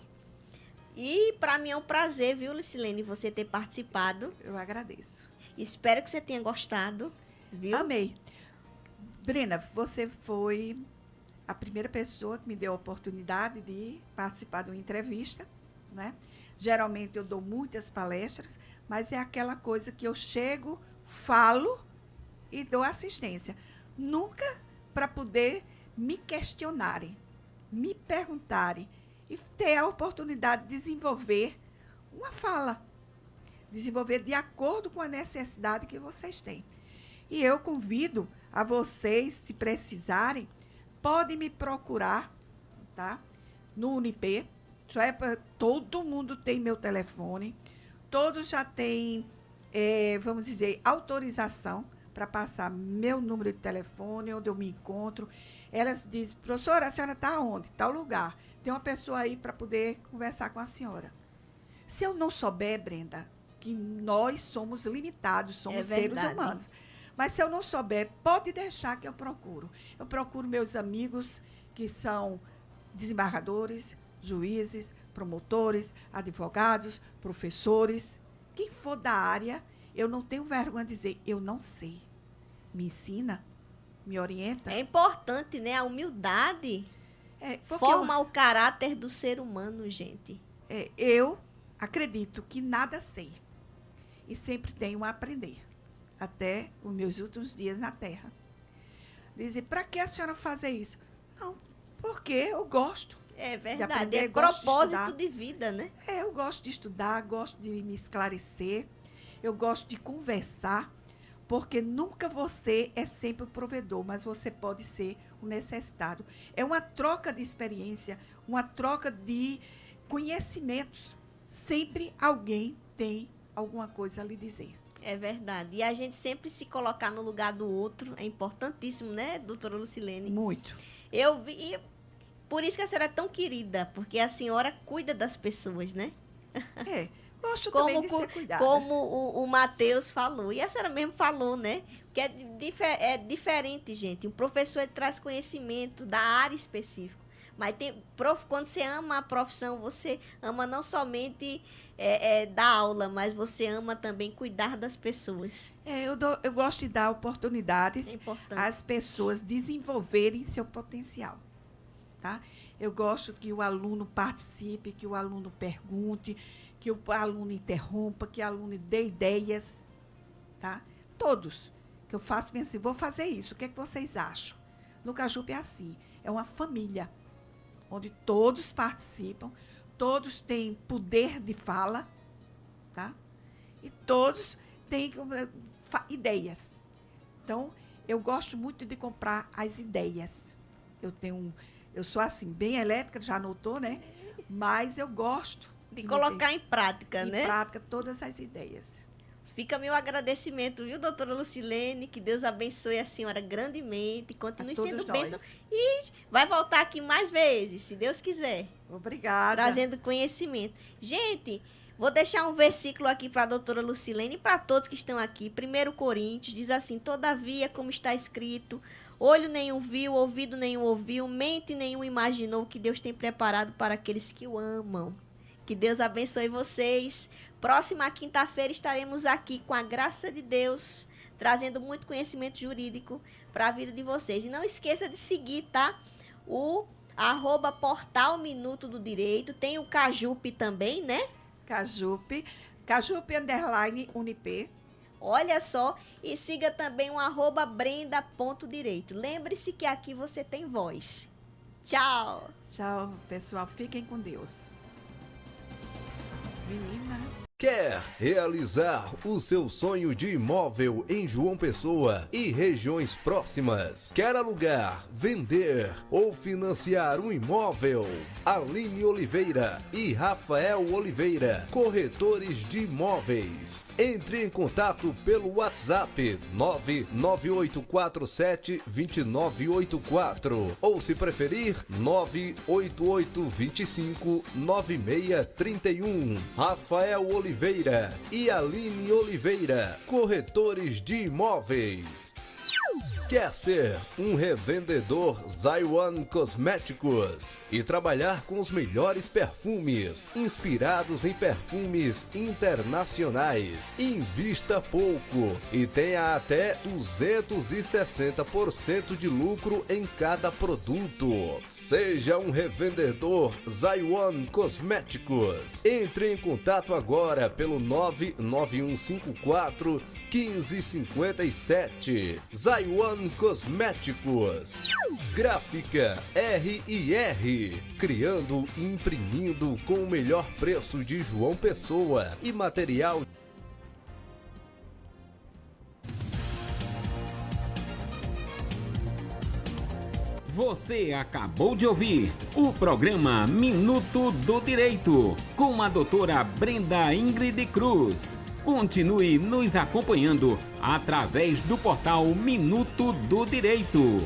E para mim é um prazer, viu, Lucilene, você ter participado. Eu agradeço. Espero que você tenha gostado, viu? Amei. Brenda, você foi a primeira pessoa que me deu a oportunidade de participar de uma entrevista, né? Geralmente eu dou muitas palestras, mas é aquela coisa que eu chego, falo e dou assistência. Nunca para poder me questionarem, me perguntarem e ter a oportunidade de desenvolver uma fala, desenvolver de acordo com a necessidade que vocês têm. E eu convido a vocês, se precisarem, podem me procurar, tá? No Unip. Todo mundo tem meu telefone, todos já têm, vamos dizer, autorização para passar meu número de telefone, onde eu me encontro. Elas dizem, professora, a senhora está onde? Tal lugar. Tem uma pessoa aí para poder conversar com a senhora. Se eu não souber, Brenda, que nós somos limitados, somos seres humanos. Mas se eu não souber, pode deixar que eu procuro. Eu procuro meus amigos que são desembargadores, juízes, promotores, advogados, professores. Quem for da área, eu não tenho vergonha de dizer, eu não sei. Me ensina, me orienta. É importante, né? A humildade forma o caráter do ser humano, gente. Eu acredito que nada sei. E sempre tenho a aprender. Até os meus últimos dias na Terra. Dizer, para que a senhora fazer isso? Não, porque eu gosto. É verdade, de aprender, é propósito de vida, né? Eu gosto de estudar, gosto de me esclarecer, eu gosto de conversar, porque nunca você é sempre o provedor, mas você pode ser o necessitado. É uma troca de experiência, uma troca de conhecimentos. Sempre alguém tem alguma coisa a lhe dizer. É verdade. E a gente sempre se colocar no lugar do outro é importantíssimo, né, doutora Lucilene? Muito. Eu vi, por isso que a senhora é tão querida, porque a senhora cuida das pessoas, né? Gosto também de ser cuidada. Como o Matheus falou, e a senhora mesmo falou, né? Que é diferente, gente. Um professor ele traz conhecimento da área específica. Mas quando você ama a profissão, você ama não somente dar aula, mas você ama também cuidar das pessoas. Eu gosto de dar oportunidades às pessoas desenvolverem seu potencial. Tá? Eu gosto que o aluno participe, que o aluno pergunte, que o aluno interrompa, que o aluno dê ideias. Tá? Todos. Que eu faço bem assim, vou fazer isso, o que é que vocês acham? No Cajupe é assim, é uma família, onde todos participam, todos têm poder de fala, tá? E todos têm ideias. Então, eu gosto muito de comprar as ideias. Eu sou assim, bem elétrica, já notou, né? Mas eu gosto de colocar em prática, né? Em prática todas as ideias. Fica meu agradecimento, viu, doutora Lucilene? Que Deus abençoe a senhora grandemente, continue sendo bênção. E Vai voltar aqui mais vezes, se Deus quiser. Obrigada. Trazendo conhecimento. Gente, vou deixar um versículo aqui para a doutora Lucilene e para todos que estão aqui. 1 Coríntios diz assim: todavia, como está escrito, olho nenhum viu, ouvido nenhum ouviu, mente nenhum imaginou que Deus tem preparado para aqueles que o amam. Que Deus abençoe vocês. Próxima quinta-feira estaremos aqui com a graça de Deus, trazendo muito conhecimento jurídico para a vida de vocês. E não esqueça de seguir, tá? O @portal Minuto do Direito. Tem o Cajupe também, né? Cajupe _Unip. Olha só, e siga também o @brenda.direito. Lembre-se que aqui você tem voz. Tchau. Tchau, pessoal. Fiquem com Deus. Menina. Quer realizar o seu sonho de imóvel em João Pessoa e regiões próximas? Quer alugar, vender ou financiar um imóvel? Aline Oliveira e Rafael Oliveira, corretores de imóveis. Entre em contato pelo WhatsApp 998472984 ou, se preferir, 988259631. Rafael Oliveira e Aline Oliveira, corretores de imóveis. Quer ser um revendedor Zaiwan Cosméticos e trabalhar com os melhores perfumes, inspirados em perfumes internacionais? Invista pouco e tenha até 260% de lucro em cada produto. Seja um revendedor Zaiwan Cosméticos. Entre em contato agora pelo 99154 1557. Zaiwan Cosméticos. Gráfica R&R, criando e imprimindo com o melhor preço de João Pessoa e material. Você acabou de ouvir o programa Minuto do Direito, com a doutora Brenda Ingrid Cruz. Continue nos acompanhando através do portal Minuto do Direito.